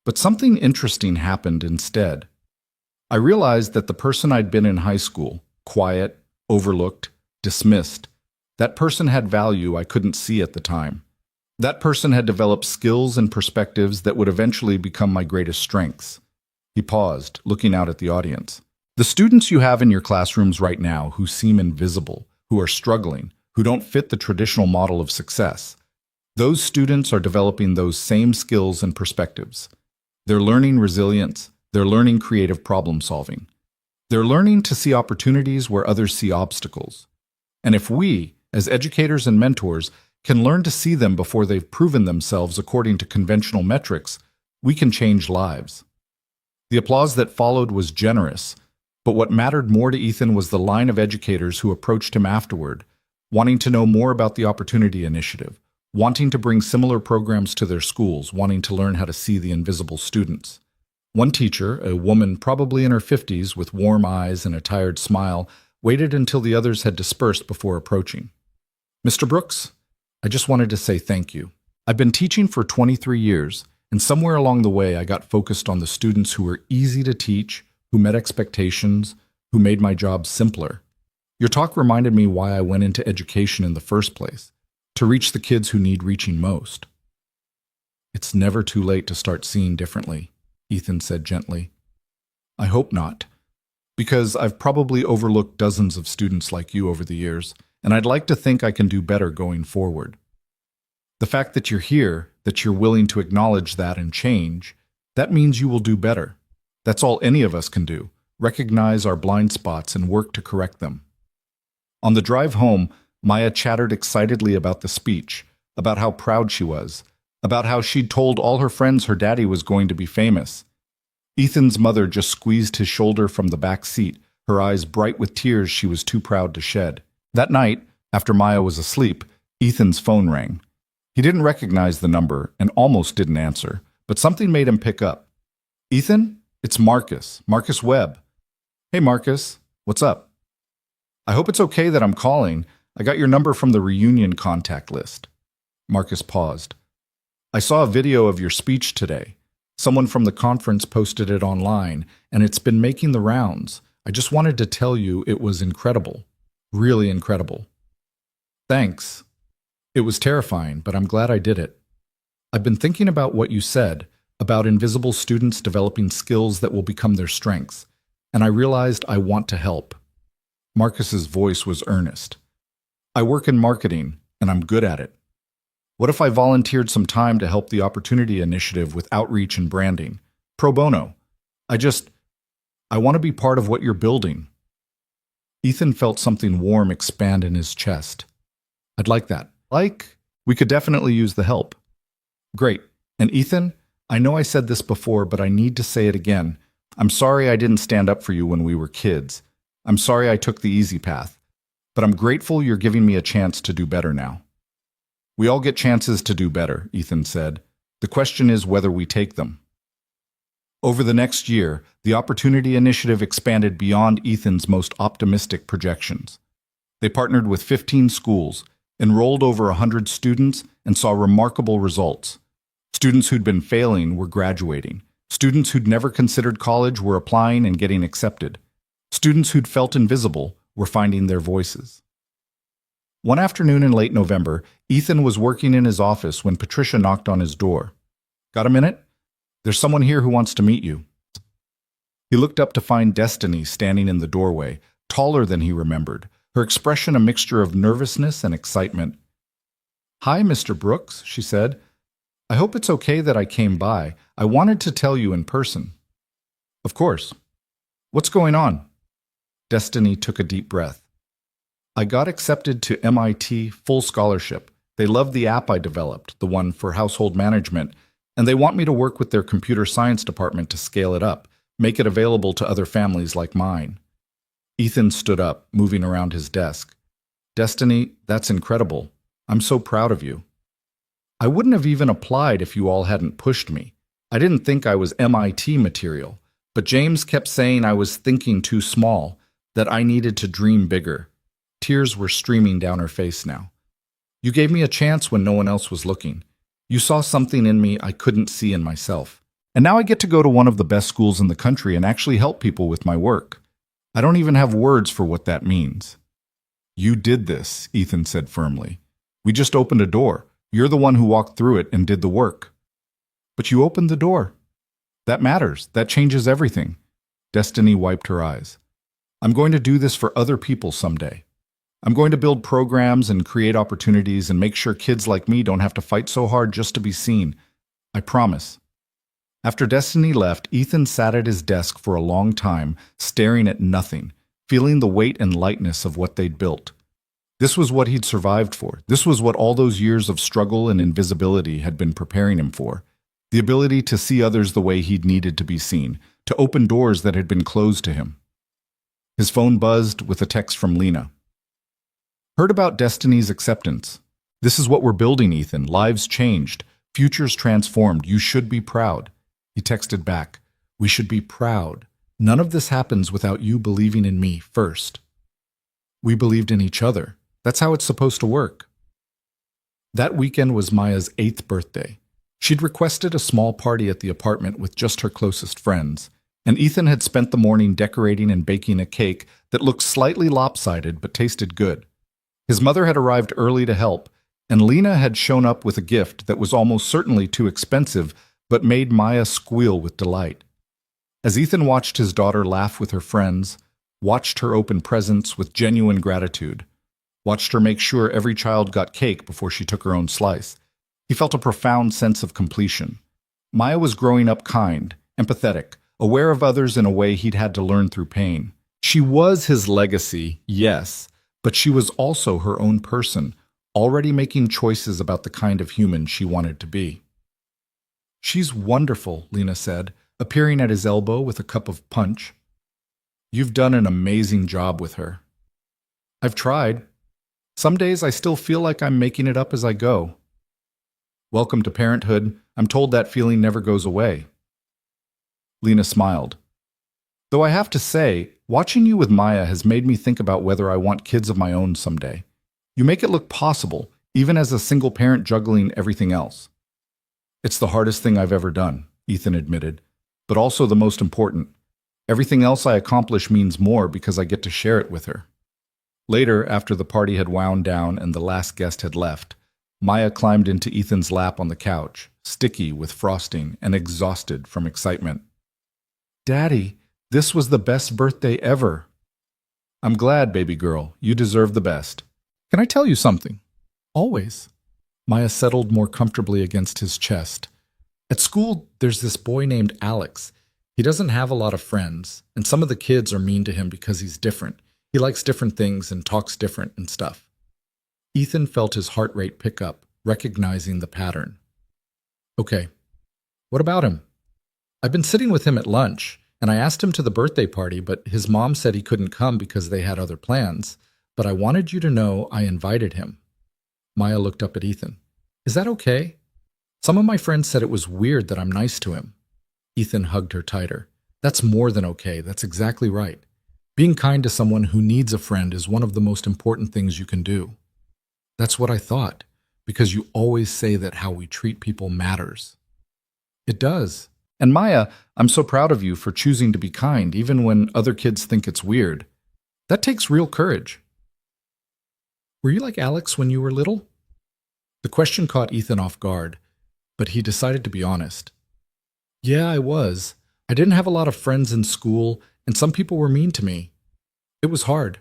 But something interesting happened instead. I realized that the person I'd been in high school, quiet, overlooked, dismissed, that person had value I couldn't see at the time. That person had developed skills and perspectives that would eventually become my greatest strengths." He paused, looking out at the audience. "The students you have in your classrooms right now who seem invisible, who are struggling, who don't fit the traditional model of success, those students are developing those same skills and perspectives. They're learning resilience, they're learning creative problem solving. They're learning to see opportunities where others see obstacles. And if we, as educators and mentors, can learn to see them before they've proven themselves according to conventional metrics, we can change lives." The applause that followed was generous, but what mattered more to Ethan was the line of educators who approached him afterward, wanting to know more about the Opportunity Initiative, wanting to bring similar programs to their schools, wanting to learn how to see the invisible students. One teacher, a woman probably in her 50s with warm eyes and a tired smile, waited until the others had dispersed before approaching. "Mr. Brooks, I just wanted to say thank you. I've been teaching for 23 years, and somewhere along the way I got focused on the students who were easy to teach, who met expectations, who made my job simpler. Your talk reminded me why I went into education in the first place, to reach the kids who need reaching most." "It's never too late to start seeing differently," Ethan said gently. "I hope not, because I've probably overlooked dozens of students like you over the years, and I'd like to think I can do better going forward. The fact that you're here, that you're willing to acknowledge that and change, that means you will do better. That's all any of us can do, recognize our blind spots and work to correct them." On the drive home, Maya chattered excitedly about the speech, about how proud she was, about how she'd told all her friends her daddy was going to be famous. Ethan's mother just squeezed his shoulder from the back seat, her eyes bright with tears she was too proud to shed. That night, after Maya was asleep, Ethan's phone rang. He didn't recognize the number and almost didn't answer, but something made him pick up. "Ethan? It's Marcus. Marcus Webb." "Hey, Marcus. What's up?" "I hope it's okay that I'm calling. I got your number from the reunion contact list." Marcus paused. "I saw a video of your speech today. Someone from the conference posted it online, and it's been making the rounds. I just wanted to tell you it was incredible. Really incredible." "Thanks. It was terrifying, but I'm glad I did it. I've been thinking about what you said, about invisible students developing skills that will become their strengths, and I realized I want to help." Marcus's voice was earnest. "I work in marketing, and I'm good at it. What if I volunteered some time to help the Opportunity Initiative with outreach and branding? Pro bono. I want to be part of what you're building." Ethan felt something warm expand in his chest. "I'd like that. We could definitely use the help." "Great. And Ethan, I know I said this before, but I need to say it again. I'm sorry I didn't stand up for you when we were kids. I'm sorry I took the easy path. But I'm grateful you're giving me a chance to do better now." "We all get chances to do better," Ethan said. "The question is whether we take them." Over the next year, the Opportunity Initiative expanded beyond Ethan's most optimistic projections. They partnered with 15 schools, enrolled over 100 students, and saw remarkable results. Students who'd been failing were graduating. Students who'd never considered college were applying and getting accepted. Students who'd felt invisible were finding their voices. One afternoon in late November, Ethan was working in his office when Patricia knocked on his door. "Got a minute? There's someone here who wants to meet you." He looked up to find Destiny standing in the doorway, taller than he remembered, her expression a mixture of nervousness and excitement. "Hi, Mr. Brooks," she said. "I hope it's okay that I came by. I wanted to tell you in person." "Of course. What's going on?" Destiny took a deep breath. "I got accepted to MIT full scholarship. They love the app I developed, the one for household management, and they want me to work with their computer science department to scale it up, make it available to other families like mine." Ethan stood up, moving around his desk. "Destiny, that's incredible. I'm so proud of you. I wouldn't have even applied if you all hadn't pushed me. I didn't think I was MIT material, but James kept saying I was thinking too small, that I needed to dream bigger." Tears were streaming down her face now. "You gave me a chance when no one else was looking. You saw something in me I couldn't see in myself. And now I get to go to one of the best schools in the country and actually help people with my work. I don't even have words for what that means." "You did this," Ethan said firmly. "We just opened a door. You're the one who walked through it and did the work." "But you opened the door. That matters. That changes everything." Destiny wiped her eyes. "I'm going to do this for other people someday. I'm going to build programs and create opportunities and make sure kids like me don't have to fight so hard just to be seen. I promise." After Destiny left, Ethan sat at his desk for a long time, staring at nothing, feeling the weight and lightness of what they'd built. This was what he'd survived for. This was what all those years of struggle and invisibility had been preparing him for. The ability to see others the way he'd needed to be seen, to open doors that had been closed to him. His phone buzzed with a text from Lena. "Heard about Destiny's acceptance. This is what we're building, Ethan. Lives changed. Futures transformed. You should be proud." He texted back, "We should be proud. None of this happens without you believing in me first." We believed in each other. That's how it's supposed to work. That weekend was Maya's 8th birthday. She'd requested a small party at the apartment with just her closest friends, and Ethan had spent the morning decorating and baking a cake that looked slightly lopsided but tasted good. His mother had arrived early to help, and Lena had shown up with a gift that was almost certainly too expensive but made Maya squeal with delight. As Ethan watched his daughter laugh with her friends, watched her open presents with genuine gratitude, watched her make sure every child got cake before she took her own slice, he felt a profound sense of completion. Maya was growing up kind, empathetic, aware of others in a way he'd had to learn through pain. She was his legacy, yes, but she was also her own person, already making choices about the kind of human she wanted to be. "She's wonderful," Lena said, appearing at his elbow with a cup of punch. You've done an amazing job with her. I've tried. Some days I still feel like I'm making it up as I go. Welcome to parenthood. I'm told that feeling never goes away. Lena smiled. Though I have to say, watching you with Maya has made me think about whether I want kids of my own someday. You make it look possible, even as a single parent juggling everything else. It's the hardest thing I've ever done, Ethan admitted, but also the most important. Everything else I accomplish means more because I get to share it with her. Later, after the party had wound down and the last guest had left, Maya climbed into Ethan's lap on the couch, sticky with frosting and exhausted from excitement. Daddy, this was the best birthday ever. I'm glad, baby girl. You deserve the best. Can I tell you something? Always. Maya settled more comfortably against his chest. At school, there's this boy named Alex. He doesn't have a lot of friends, and some of the kids are mean to him because he's different. He likes different things and talks different and stuff. Ethan felt his heart rate pick up, recognizing the pattern. Okay, what about him? I've been sitting with him at lunch, and I asked him to the birthday party, but his mom said he couldn't come because they had other plans. But I wanted you to know I invited him. Maya looked up at Ethan. Is that okay? Some of my friends said it was weird that I'm nice to him. Ethan hugged her tighter. That's more than okay. That's exactly right. Being kind to someone who needs a friend is one of the most important things you can do. That's what I thought, because you always say that how we treat people matters. It does. And Maya, I'm so proud of you for choosing to be kind, even when other kids think it's weird. That takes real courage. Were you like Alex when you were little? The question caught Ethan off guard, but he decided to be honest. Yeah, I was. I didn't have a lot of friends in school, and some people were mean to me. It was hard.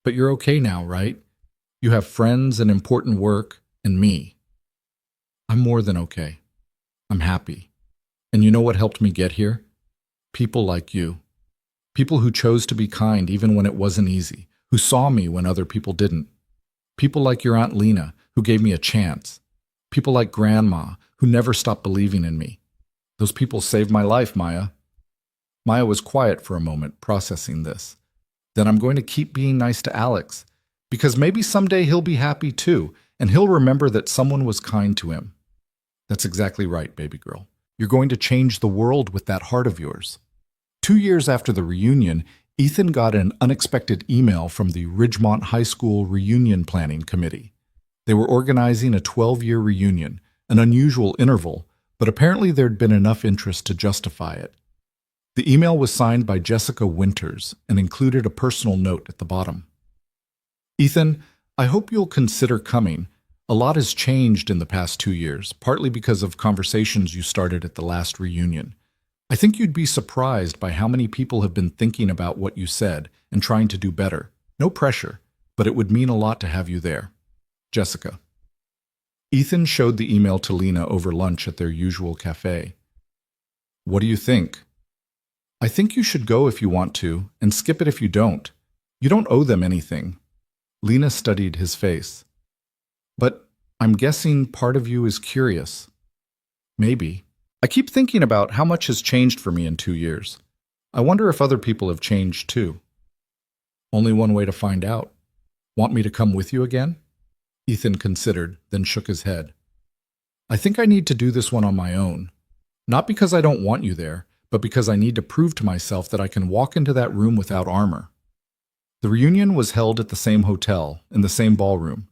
But you're okay now, right? You have friends and important work, and me. I'm more than okay. I'm happy. And you know what helped me get here? People like you. People who chose to be kind even when it wasn't easy, who saw me when other people didn't. People like your Aunt Lena, who gave me a chance. People like Grandma, who never stopped believing in me. Those people saved my life, Maya. Maya was quiet for a moment, processing this. Then I'm going to keep being nice to Alex, because maybe someday he'll be happy too, and he'll remember that someone was kind to him. That's exactly right, baby girl. You're going to change the world with that heart of yours. 2 years after the reunion, Ethan got an unexpected email from the Ridgemont High School Reunion Planning Committee. They were organizing a 12-year reunion, an unusual interval, but apparently there'd been enough interest to justify it. The email was signed by Jessica Winters and included a personal note at the bottom. Ethan, I hope you'll consider coming. A lot has changed in the past 2 years, partly because of conversations you started at the last reunion. I think you'd be surprised by how many people have been thinking about what you said and trying to do better. No pressure, but it would mean a lot to have you there. Jessica. Ethan showed the email to Lena over lunch at their usual cafe. What do you think? I think you should go if you want to, and skip it if you don't. You don't owe them anything. Lena studied his face. But I'm guessing part of you is curious. Maybe. I keep thinking about how much has changed for me in 2 years. I wonder if other people have changed too. Only one way to find out. Want me to come with you again? Ethan considered, then shook his head. I think I need to do this one on my own. Not because I don't want you there, but because I need to prove to myself that I can walk into that room without armor. The reunion was held at the same hotel, in the same ballroom.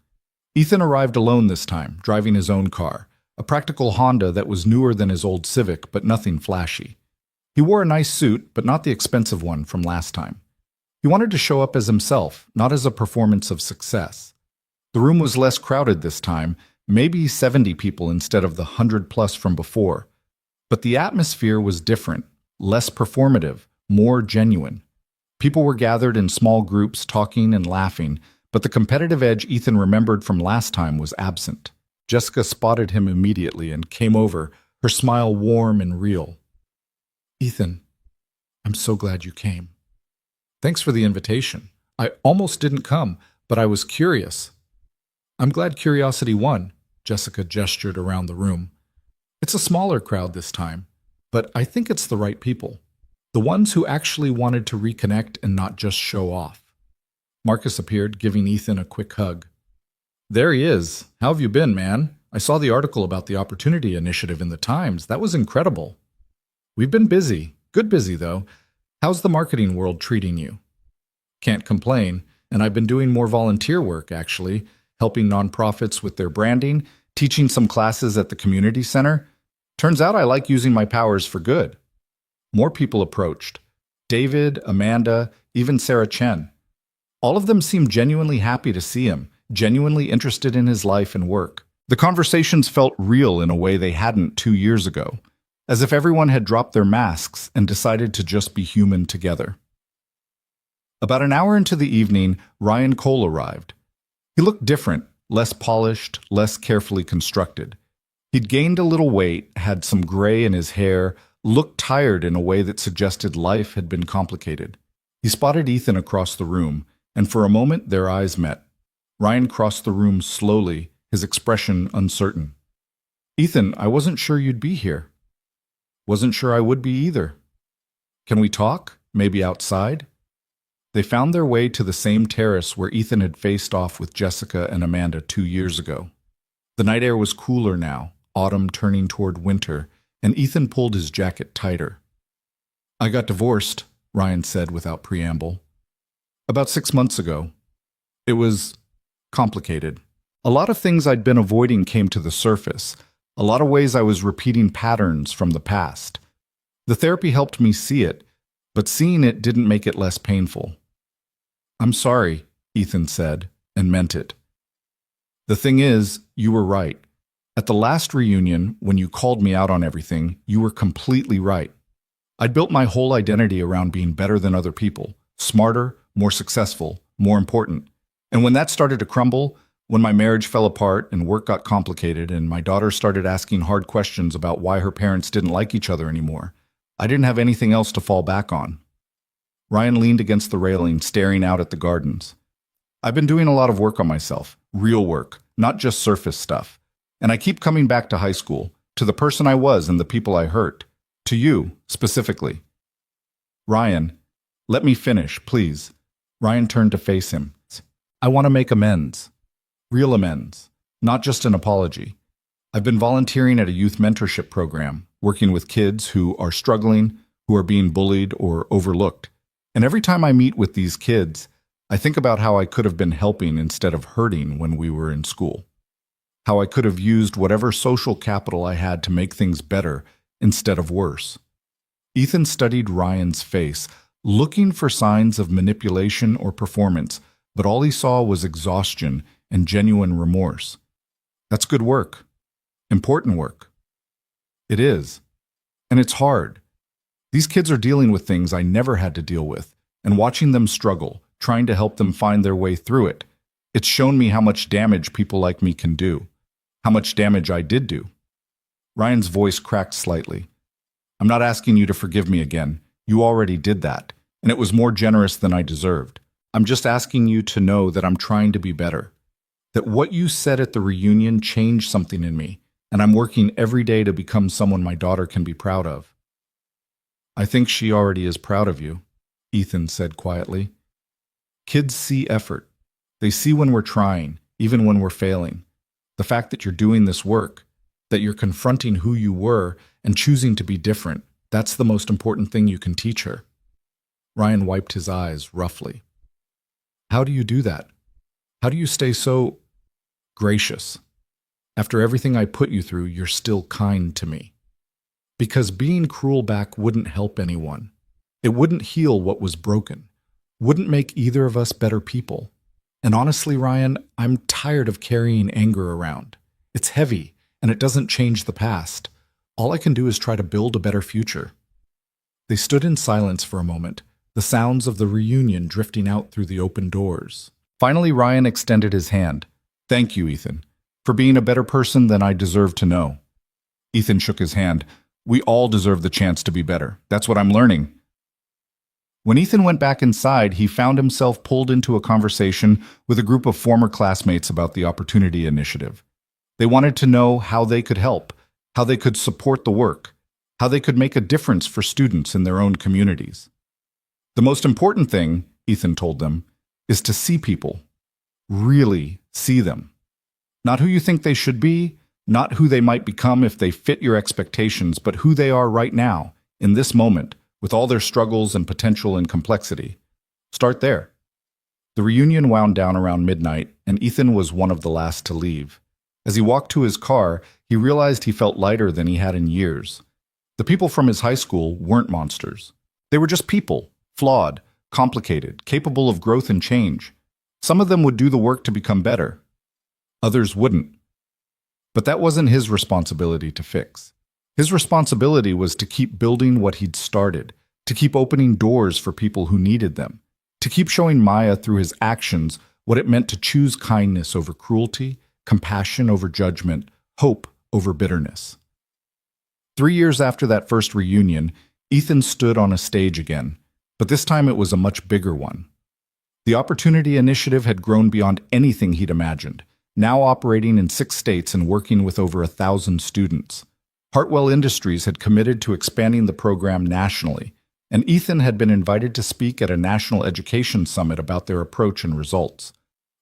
Ethan arrived alone this time, driving his own car, a practical Honda that was newer than his old Civic, but nothing flashy. He wore a nice suit, but not the expensive one from last time. He wanted to show up as himself, not as a performance of success. The room was less crowded this time, maybe 70 people instead of the 100+ from before. But the atmosphere was different, less performative, more genuine. People were gathered in small groups, talking and laughing, but the competitive edge Ethan remembered from last time was absent. Jessica spotted him immediately and came over, her smile warm and real. Ethan, I'm so glad you came. Thanks for the invitation. I almost didn't come, but I was curious. I'm glad curiosity won, Jessica gestured around the room. It's a smaller crowd this time, but I think it's the right people. The ones who actually wanted to reconnect and not just show off. Marcus appeared, giving Ethan a quick hug. There he is. How have you been, man? I saw the article about the Opportunity Initiative in the Times. That was incredible. We've been busy. Good busy, though. How's the marketing world treating you? Can't complain, and I've been doing more volunteer work, actually, helping nonprofits with their branding, teaching some classes at the community center. Turns out I like using my powers for good. More people approached. David, Amanda, even Sarah Chen. All of them seemed genuinely happy to see him, genuinely interested in his life and work. The conversations felt real in a way they hadn't 2 years ago, as if everyone had dropped their masks and decided to just be human together. About an hour into the evening, Ryan Cole arrived. He looked different, less polished, less carefully constructed. He'd gained a little weight, had some gray in his hair, looked tired in a way that suggested life had been complicated. He spotted Ethan across the room, and for a moment their eyes met. Ryan crossed the room slowly, his expression uncertain. "Ethan, I wasn't sure you'd be here." "Wasn't sure I would be either." "Can we talk? Maybe outside?" They found their way to the same terrace where Ethan had faced off with Jessica and Amanda 2 years ago. The night air was cooler now, autumn turning toward winter, and Ethan pulled his jacket tighter. "I got divorced," Ryan said without preamble. "About 6 months ago. It was complicated. A lot of things I'd been avoiding came to the surface, a lot of ways I was repeating patterns from the past. The therapy helped me see it, but seeing it didn't make it less painful." "I'm sorry," Ethan said, and meant it. "The thing is, you were right. At the last reunion, when you called me out on everything, you were completely right. I'd built my whole identity around being better than other people, smarter, more successful, more important. And when that started to crumble, when my marriage fell apart and work got complicated and my daughter started asking hard questions about why her parents didn't like each other anymore, I didn't have anything else to fall back on." Ryan leaned against the railing, staring out at the gardens. "I've been doing a lot of work on myself, real work, not just surface stuff. And I keep coming back to high school, to the person I was and the people I hurt. To you, specifically." "Ryan, let me finish, please." Ryan turned to face him. "I want to make amends. Real amends. Not just an apology. I've been volunteering at a youth mentorship program, working with kids who are struggling, who are being bullied or overlooked. And every time I meet with these kids, I think about how I could have been helping instead of hurting when we were in school. How I could have used whatever social capital I had to make things better instead of worse." Ethan studied Ryan's face, looking for signs of manipulation or performance, but all he saw was exhaustion and genuine remorse. "That's good work. Important work." "It is. And it's hard. These kids are dealing with things I never had to deal with, and watching them struggle, trying to help them find their way through it, it's shown me how much damage people like me can do. How much damage I did do." Ryan's voice cracked slightly. "I'm not asking you to forgive me again. You already did that, and it was more generous than I deserved. I'm just asking you to know that I'm trying to be better. That what you said at the reunion changed something in me, and I'm working every day to become someone my daughter can be proud of." "I think she already is proud of you," Ethan said quietly. "Kids see effort. They see when we're trying, even when we're failing. The fact that you're doing this work, that you're confronting who you were and choosing to be different, that's the most important thing you can teach her." Ryan wiped his eyes roughly. "How do you do that? How do you stay so gracious? After everything I put you through, you're still kind to me." "Because being cruel back wouldn't help anyone. It wouldn't heal what was broken. Wouldn't make either of us better people. And honestly, Ryan, I'm tired of carrying anger around. It's heavy, and it doesn't change the past. All I can do is try to build a better future." They stood in silence for a moment, the sounds of the reunion drifting out through the open doors. Finally, Ryan extended his hand. "Thank you, Ethan, for being a better person than I deserve to know." Ethan shook his hand. "We all deserve the chance to be better. That's what I'm learning." When Ethan went back inside, he found himself pulled into a conversation with a group of former classmates about the Opportunity Initiative. They wanted to know how they could help, how they could support the work, how they could make a difference for students in their own communities. The most important thing, Ethan told them, is to see people. Really see them. Not who you think they should be, not who they might become if they fit your expectations, but who they are right now, in this moment, with all their struggles and potential and complexity. Start there. The reunion wound down around midnight, and Ethan was one of the last to leave. As he walked to his car, he realized he felt lighter than he had in years. The people from his high school weren't monsters. They were just people, flawed, complicated, capable of growth and change. Some of them would do the work to become better. Others wouldn't. But that wasn't his responsibility to fix. His responsibility was to keep building what he'd started, to keep opening doors for people who needed them, to keep showing Maya through his actions what it meant to choose kindness over cruelty, compassion over judgment, hope over bitterness. 3 years after that first reunion, Ethan stood on a stage again, but this time it was a much bigger one. The Opportunity Initiative had grown beyond anything he'd imagined, now operating in 6 states and working with over 1,000 students. Hartwell Industries had committed to expanding the program nationally, and Ethan had been invited to speak at a national education summit about their approach and results.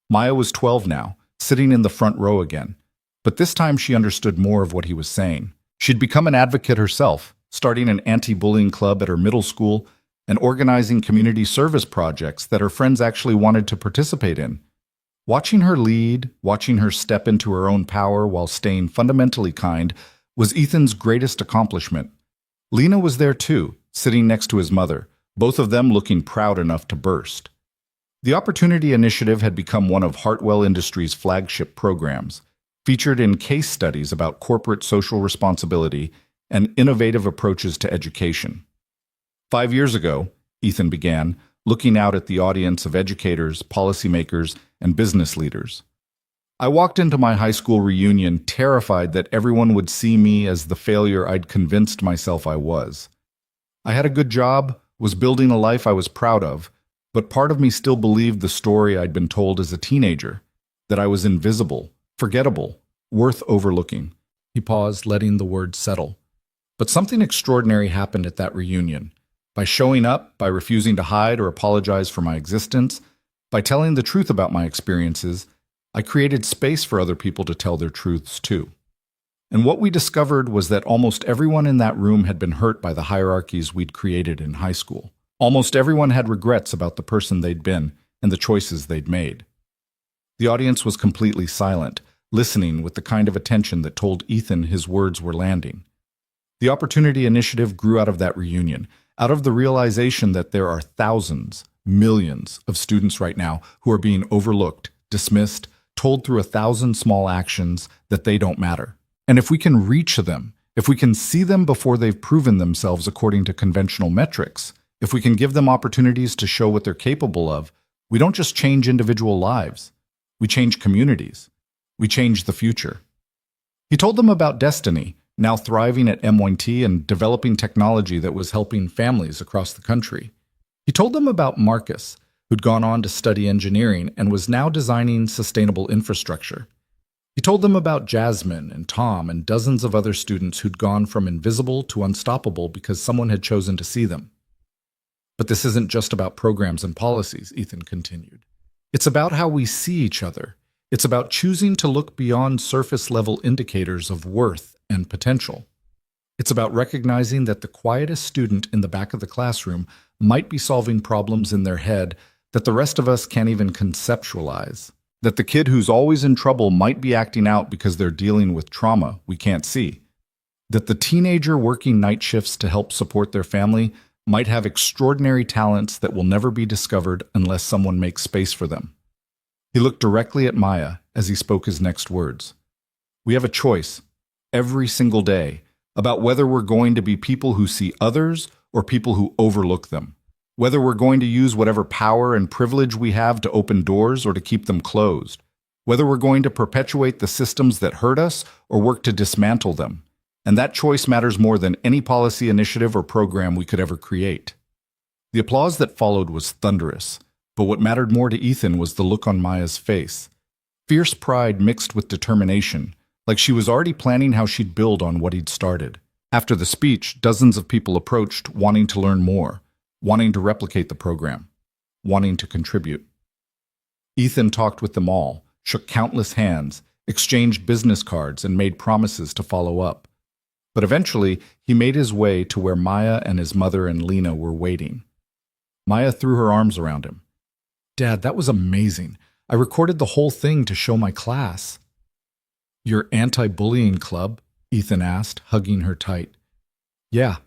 Maya was 12 now, sitting in the front row again, but this time she understood more of what he was saying. She'd become an advocate herself, starting an anti-bullying club at her middle school and organizing community service projects that her friends actually wanted to participate in. Watching her lead, watching her step into her own power while staying fundamentally kind, was Ethan's greatest accomplishment. Lena was there too, sitting next to his mother, both of them looking proud enough to burst. The Opportunity Initiative had become one of Hartwell Industries' flagship programs, featured in case studies about corporate social responsibility and innovative approaches to education. 5 years ago, Ethan began, looking out at the audience of educators, policymakers, and business leaders. I walked into my high school reunion terrified that everyone would see me as the failure I'd convinced myself I was. I had a good job, was building a life I was proud of, but part of me still believed the story I'd been told as a teenager, that I was invisible, forgettable, worth overlooking. He paused, letting the words settle. But something extraordinary happened at that reunion. By showing up, by refusing to hide or apologize for my existence, by telling the truth about my experiences, I created space for other people to tell their truths too. And what we discovered was that almost everyone in that room had been hurt by the hierarchies we'd created in high school. Almost everyone had regrets about the person they'd been and the choices they'd made. The audience was completely silent, listening with the kind of attention that told Ethan his words were landing. The Opportunity Initiative grew out of that reunion, out of the realization that there are thousands, millions of students right now who are being overlooked, dismissed, told through 1,000 small actions that they don't matter. And if we can reach them, if we can see them before they've proven themselves according to conventional metrics, if we can give them opportunities to show what they're capable of, we don't just change individual lives. We change communities. We change the future. He told them about Destiny, now thriving at MIT and developing technology that was helping families across the country. He told them about Marcus, who'd gone on to study engineering and was now designing sustainable infrastructure. He told them about Jasmine and Tom and dozens of other students who'd gone from invisible to unstoppable because someone had chosen to see them. But this isn't just about programs and policies, Ethan continued. It's about how we see each other. It's about choosing to look beyond surface-level indicators of worth and potential. It's about recognizing that the quietest student in the back of the classroom might be solving problems in their head that the rest of us can't even conceptualize. That the kid who's always in trouble might be acting out because they're dealing with trauma we can't see. That the teenager working night shifts to help support their family might have extraordinary talents that will never be discovered unless someone makes space for them. He looked directly at Maya as he spoke his next words. We have a choice, every single day, about whether we're going to be people who see others or people who overlook them. Whether we're going to use whatever power and privilege we have to open doors or to keep them closed. Whether we're going to perpetuate the systems that hurt us or work to dismantle them. And that choice matters more than any policy initiative or program we could ever create. The applause that followed was thunderous, but what mattered more to Ethan was the look on Maya's face. Fierce pride mixed with determination, like she was already planning how she'd build on what he'd started. After the speech, dozens of people approached, wanting to learn more, wanting to replicate the program, wanting to contribute. Ethan talked with them all, shook countless hands, exchanged business cards, and made promises to follow up. But eventually, he made his way to where Maya and his mother and Lena were waiting. Maya threw her arms around him. "Dad, that was amazing. I recorded the whole thing to show my class." "Your anti-bullying club?" Ethan asked, hugging her tight. "Yeah.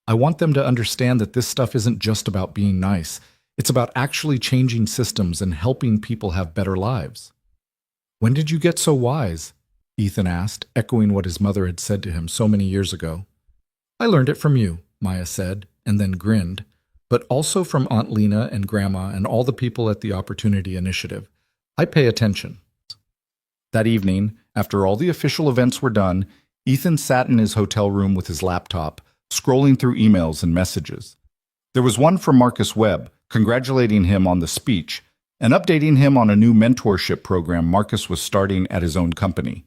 I want them to understand that this stuff isn't just about being nice. It's about actually changing systems and helping people have better lives." "When did you get so wise?" Ethan asked, echoing what his mother had said to him so many years ago. "I learned it from you," Maya said, and then grinned, "but also from Aunt Lena and Grandma and all the people at the Opportunity Initiative. I pay attention." That evening, after all the official events were done, Ethan sat in his hotel room with his laptop, scrolling through emails and messages. There was one from Marcus Webb, congratulating him on the speech and updating him on a new mentorship program Marcus was starting at his own company.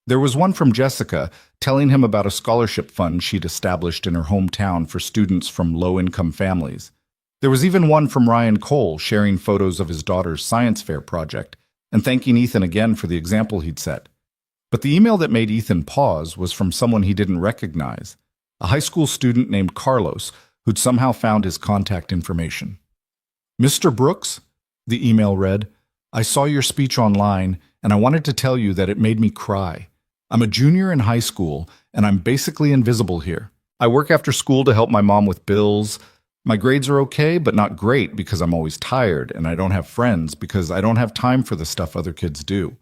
There was one from Jessica, telling him about a scholarship fund she'd established in her hometown for students from low-income families. There was even one from Ryan Cole, sharing photos of his daughter's science fair project and thanking Ethan again for the example he'd set. But the email that made Ethan pause was from someone he didn't recognize, a high school student named Carlos, who'd somehow found his contact information. "Mr. Brooks," the email read, "I saw your speech online, and I wanted to tell you that it made me cry. I'm a junior in high school, and I'm basically invisible here. I work after school to help my mom with bills. My grades are okay, but not great because I'm always tired, and I don't have friends because I don't have time for the stuff other kids do.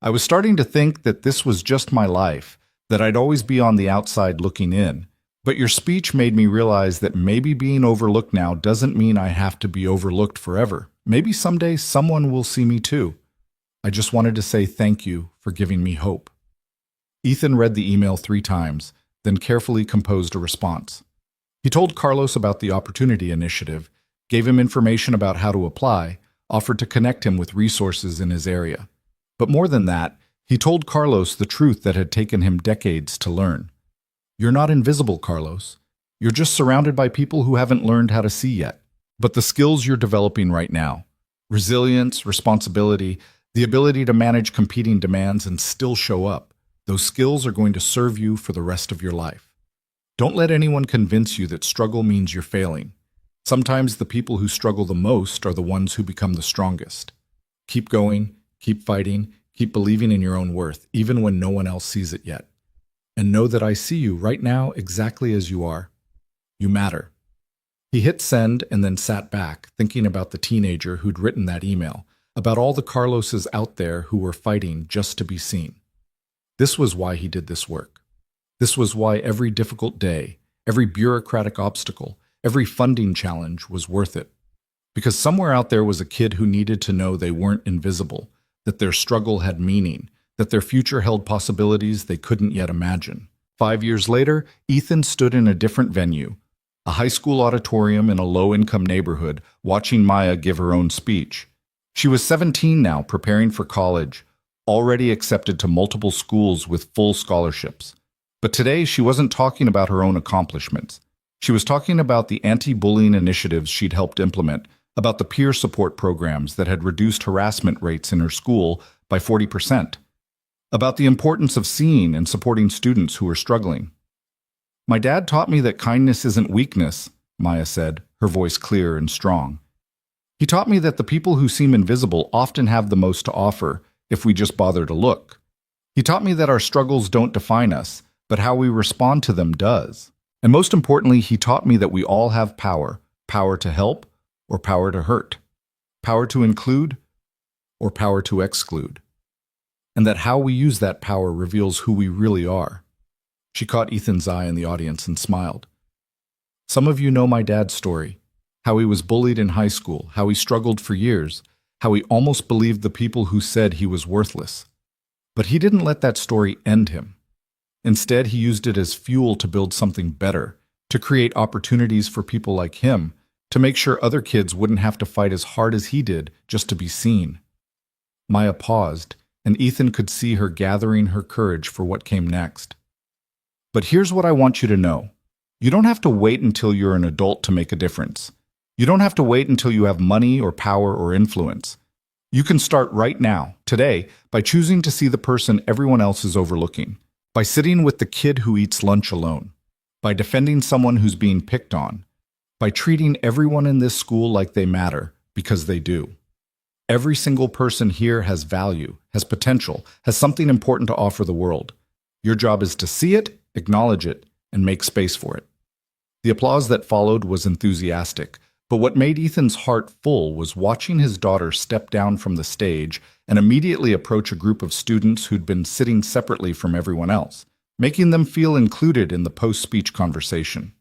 I was starting to think that this was just my life, that I'd always be on the outside looking in. But your speech made me realize that maybe being overlooked now doesn't mean I have to be overlooked forever. Maybe someday someone will see me too. I just wanted to say thank you for giving me hope." Ethan read the email 3 times, then carefully composed a response. He told Carlos about the Opportunity Initiative, gave him information about how to apply, offered to connect him with resources in his area. But more than that, he told Carlos the truth that had taken him decades to learn. "You're not invisible, Carlos. You're just surrounded by people who haven't learned how to see yet. But the skills you're developing right now, resilience, responsibility, the ability to manage competing demands and still show up, those skills are going to serve you for the rest of your life. Don't let anyone convince you that struggle means you're failing. Sometimes the people who struggle the most are the ones who become the strongest. Keep going, keep fighting, keep believing in your own worth, even when no one else sees it yet. And know that I see you right now exactly as you are. You matter." He hit send and then sat back, thinking about the teenager who'd written that email, about all the Carloses out there who were fighting just to be seen. This was why he did this work. This was why every difficult day, every bureaucratic obstacle, every funding challenge was worth it. Because somewhere out there was a kid who needed to know they weren't invisible, that their struggle had meaning, that their future held possibilities they couldn't yet imagine. 5 years later, Ethan stood in a different venue, a high school auditorium in a low-income neighborhood, watching Maya give her own speech. She was 17 now, preparing for college, already accepted to multiple schools with full scholarships. But today, she wasn't talking about her own accomplishments. She was talking about the anti-bullying initiatives she'd helped implement, about the peer support programs that had reduced harassment rates in her school by 40%, about the importance of seeing and supporting students who were struggling. "My dad taught me that kindness isn't weakness," Maya said, her voice clear and strong. "He taught me that the people who seem invisible often have the most to offer if we just bother to look. He taught me that our struggles don't define us, but how we respond to them does. And most importantly, he taught me that we all have power, power to help or power to hurt, power to include or power to exclude, and that how we use that power reveals who we really are." She caught Ethan's eye in the audience and smiled. "Some of you know my dad's story, how he was bullied in high school, how he struggled for years, how he almost believed the people who said he was worthless. But he didn't let that story end him. Instead, he used it as fuel to build something better, to create opportunities for people like him, to make sure other kids wouldn't have to fight as hard as he did just to be seen." Maya paused, and Ethan could see her gathering her courage for what came next. But here's what I want you to know. You don't have to wait until you're an adult to make a difference. You don't have to wait until you have money or power or influence. You can start right now, today, by choosing to see the person everyone else is overlooking, by sitting with the kid who eats lunch alone, by defending someone who's being picked on, by treating everyone in this school like they matter, because they do. Every single person here has value, has potential, has something important to offer the world. Your job is to see it, acknowledge it, and make space for it. The applause that followed was enthusiastic, but what made Ethan's heart full was watching his daughter step down from the stage and immediately approach a group of students who'd been sitting separately from everyone else, making them feel included in the post-speech conversation.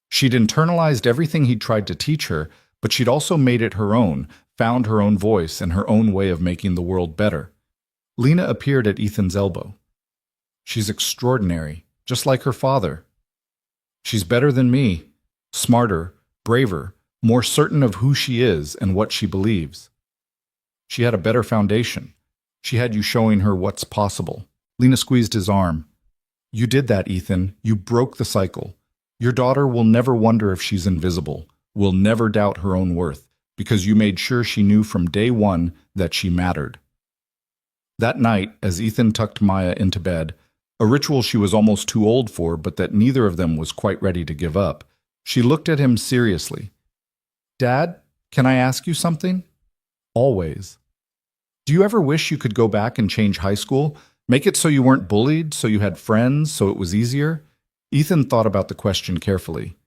She'd internalized everything he'd tried to teach her, but she'd also made it her own, found her own voice and her own way of making the world better. Lena appeared at Ethan's elbow. She's extraordinary, just like her father. She's better than me, smarter, braver, more certain of who she is and what she believes. She had a better foundation. She had you showing her what's possible. Lena squeezed his arm. You did that, Ethan. You broke the cycle. Your daughter will never wonder if she's invisible, will never doubt her own worth, because you made sure she knew from day one that she mattered. That night, as Ethan tucked Maya into bed, a ritual she was almost too old for, but that neither of them was quite ready to give up, she looked at him seriously. Dad, can I ask you something? Always. Do you ever wish you could go back and change high school? Make it so you weren't bullied, so you had friends, so it was easier? Ethan thought about the question carefully.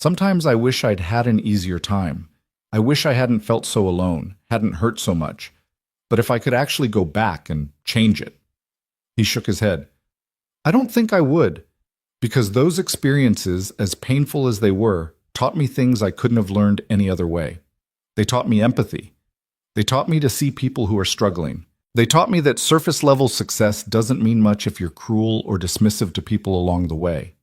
Sometimes I wish I'd had an easier time. I wish I hadn't felt so alone, hadn't hurt so much. But if I could actually go back and change it. He shook his head. I don't think I would, because those experiences, as painful as they were, taught me things I couldn't have learned any other way. They taught me empathy. They taught me to see people who are struggling. They taught me that surface-level success doesn't mean much if you're cruel or dismissive to people along the way.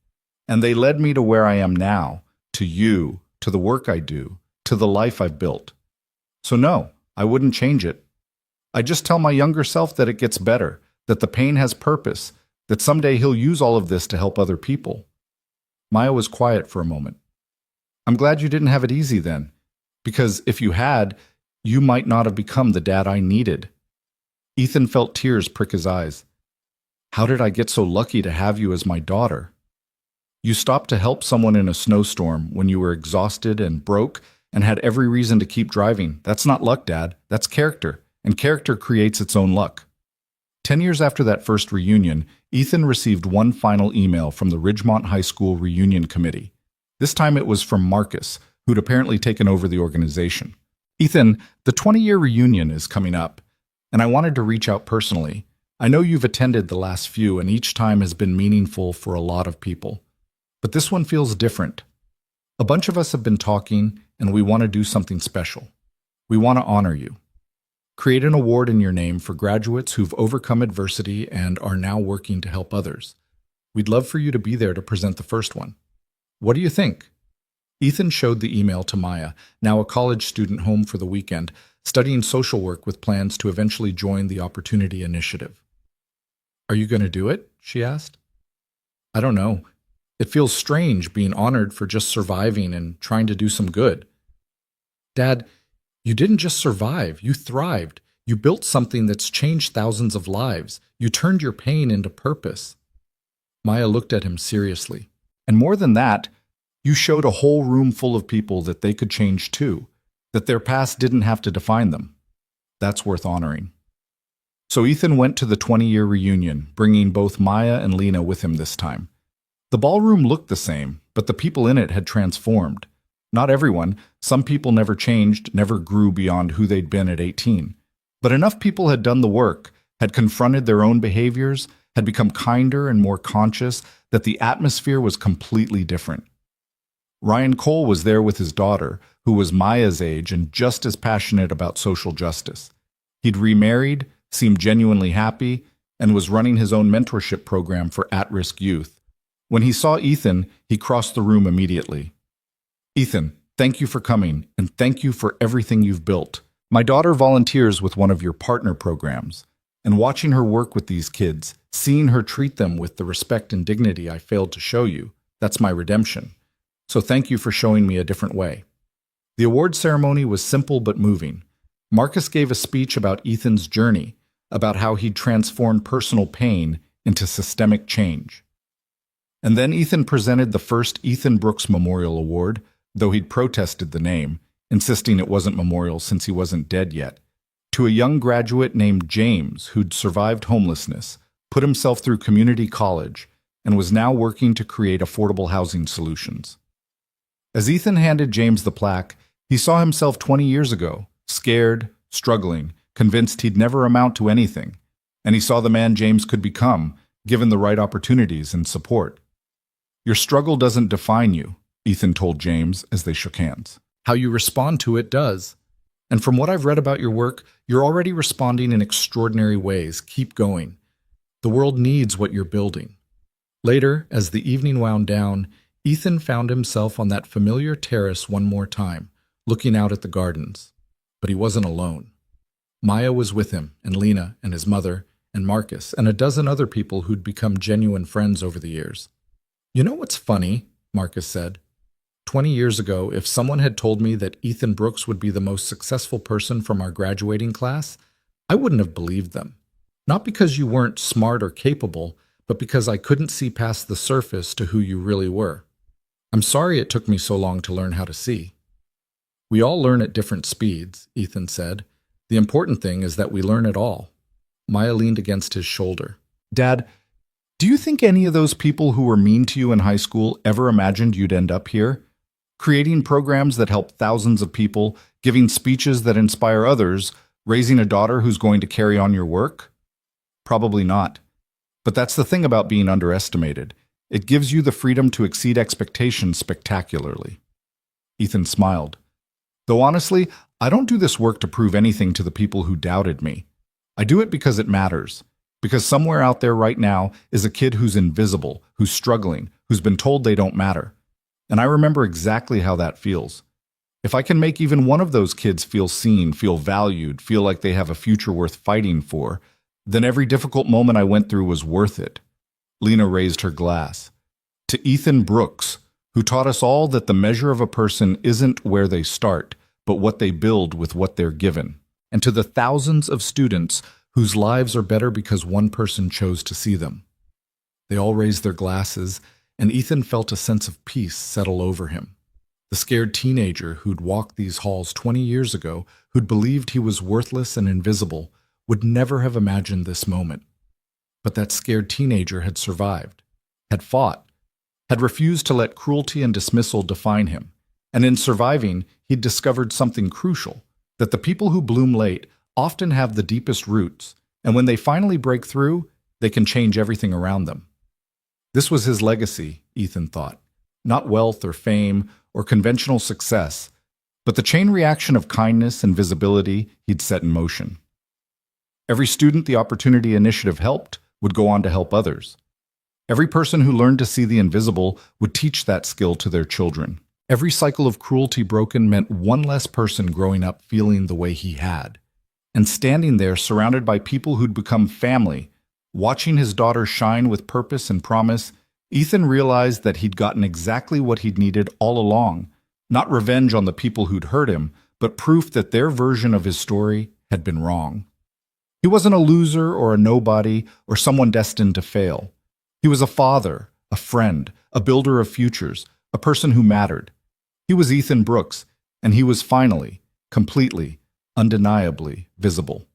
And they led me to where I am now, to you, to the work I do, to the life I've built. So no, I wouldn't change it. I just tell my younger self that it gets better, that the pain has purpose, that someday he'll use all of this to help other people. Maya was quiet for a moment. I'm glad you didn't have it easy then, because if you had, you might not have become the dad I needed. Ethan felt tears prick his eyes. How did I get so lucky to have you as my daughter? You stopped to help someone in a snowstorm when you were exhausted and broke and had every reason to keep driving. That's not luck, Dad. That's character, and character creates its own luck. 10 years after that first reunion, Ethan received one final email from the Ridgemont High School reunion committee. This time it was from Marcus, who'd apparently taken over the organization. Ethan, the 20-year reunion is coming up, and I wanted to reach out personally. I know you've attended the last few, and each time has been meaningful for a lot of people. But this one feels different. A bunch of us have been talking, and we want to do something special. We want to honor you. Create an award in your name for graduates who've overcome adversity and are now working to help others. We'd love for you to be there to present the first one. What do you think? Ethan showed the email to Maya, now a college student home for the weekend, studying social work with plans to eventually join the Opportunity Initiative. Are you going to do it? She asked. I don't know. It feels strange being honored for just surviving and trying to do some good. Dad, you didn't just survive, you thrived. You built something that's changed thousands of lives. You turned your pain into purpose. Maya looked at him seriously. And more than that, you showed a whole room full of people that they could change too, that their past didn't have to define them. That's worth honoring. So Ethan went to the 20-year reunion, bringing both Maya and Lena with him this time. The ballroom looked the same, but the people in it had transformed. Not everyone. Some people never changed, never grew beyond who they'd been at 18. But enough people had done the work, had confronted their own behaviors, had become kinder and more conscious, that the atmosphere was completely different. Ryan Cole was there with his daughter, who was Maya's age and just as passionate about social justice. He'd remarried, seemed genuinely happy, and was running his own mentorship program for at-risk youth. When he saw Ethan, he crossed the room immediately. Ethan, thank you for coming, and thank you for everything you've built. My daughter volunteers with one of your partner programs. And watching her work with these kids, seeing her treat them with the respect and dignity I failed to show you, that's my redemption. So thank you for showing me a different way. The award ceremony was simple but moving. Marcus gave a speech about Ethan's journey, about how he'd transformed personal pain into systemic change. And then Ethan presented the first Ethan Brooks Memorial Award, though he'd protested the name, insisting it wasn't memorial since he wasn't dead yet, to a young graduate named James who'd survived homelessness, put himself through community college, and was now working to create affordable housing solutions. As Ethan handed James the plaque, he saw himself 20 years ago, scared, struggling, convinced he'd never amount to anything, and he saw the man James could become, given the right opportunities and support. Your struggle doesn't define you, Ethan told James as they shook hands. How you respond to it does. And from what I've read about your work, you're already responding in extraordinary ways. Keep going. The world needs what you're building. Later, as the evening wound down, Ethan found himself on that familiar terrace one more time, looking out at the gardens. But he wasn't alone. Maya was with him, and Lena, and his mother, and Marcus, and a dozen other people who'd become genuine friends over the years. You know what's funny? Marcus said. 20 years ago, if someone had told me that Ethan Brooks would be the most successful person from our graduating class, I wouldn't have believed them. Not because you weren't smart or capable, but because I couldn't see past the surface to who you really were. I'm sorry it took me so long to learn how to see. We all learn at different speeds, Ethan said. The important thing is that we learn it all. Maya leaned against his shoulder. Dad, do you think any of those people who were mean to you in high school ever imagined you'd end up here? Creating programs that help thousands of people, giving speeches that inspire others, raising a daughter who's going to carry on your work? Probably not. But that's the thing about being underestimated. It gives you the freedom to exceed expectations spectacularly. Ethan smiled. Though honestly, I don't do this work to prove anything to the people who doubted me. I do it because it matters. Because somewhere out there right now is a kid who's invisible, who's struggling, who's been told they don't matter. And I remember exactly how that feels. If I can make even one of those kids feel seen, feel valued, feel like they have a future worth fighting for, then every difficult moment I went through was worth it. Lena raised her glass. To Ethan Brooks, who taught us all that the measure of a person isn't where they start, but what they build with what they're given. And to the thousands of students whose lives are better because one person chose to see them. They all raised their glasses, and Ethan felt a sense of peace settle over him. The scared teenager who'd walked these halls 20 years ago, who'd believed he was worthless and invisible, would never have imagined this moment. But that scared teenager had survived, had fought, had refused to let cruelty and dismissal define him. And in surviving, he'd discovered something crucial, that the people who bloom late often have the deepest roots, and when they finally break through, they can change everything around them. This was his legacy, Ethan thought. Not wealth or fame or conventional success, but the chain reaction of kindness and visibility he'd set in motion. Every student the Opportunity Initiative helped would go on to help others. Every person who learned to see the invisible would teach that skill to their children. Every cycle of cruelty broken meant one less person growing up feeling the way he had. And standing there surrounded by people who'd become family, watching his daughter shine with purpose and promise, Ethan realized that he'd gotten exactly what he'd needed all along. Not revenge on the people who'd hurt him, but proof that their version of his story had been wrong. He wasn't a loser or a nobody or someone destined to fail. He was a father, a friend, a builder of futures, a person who mattered. He was Ethan Brooks, and he was finally, completely, undeniably visible.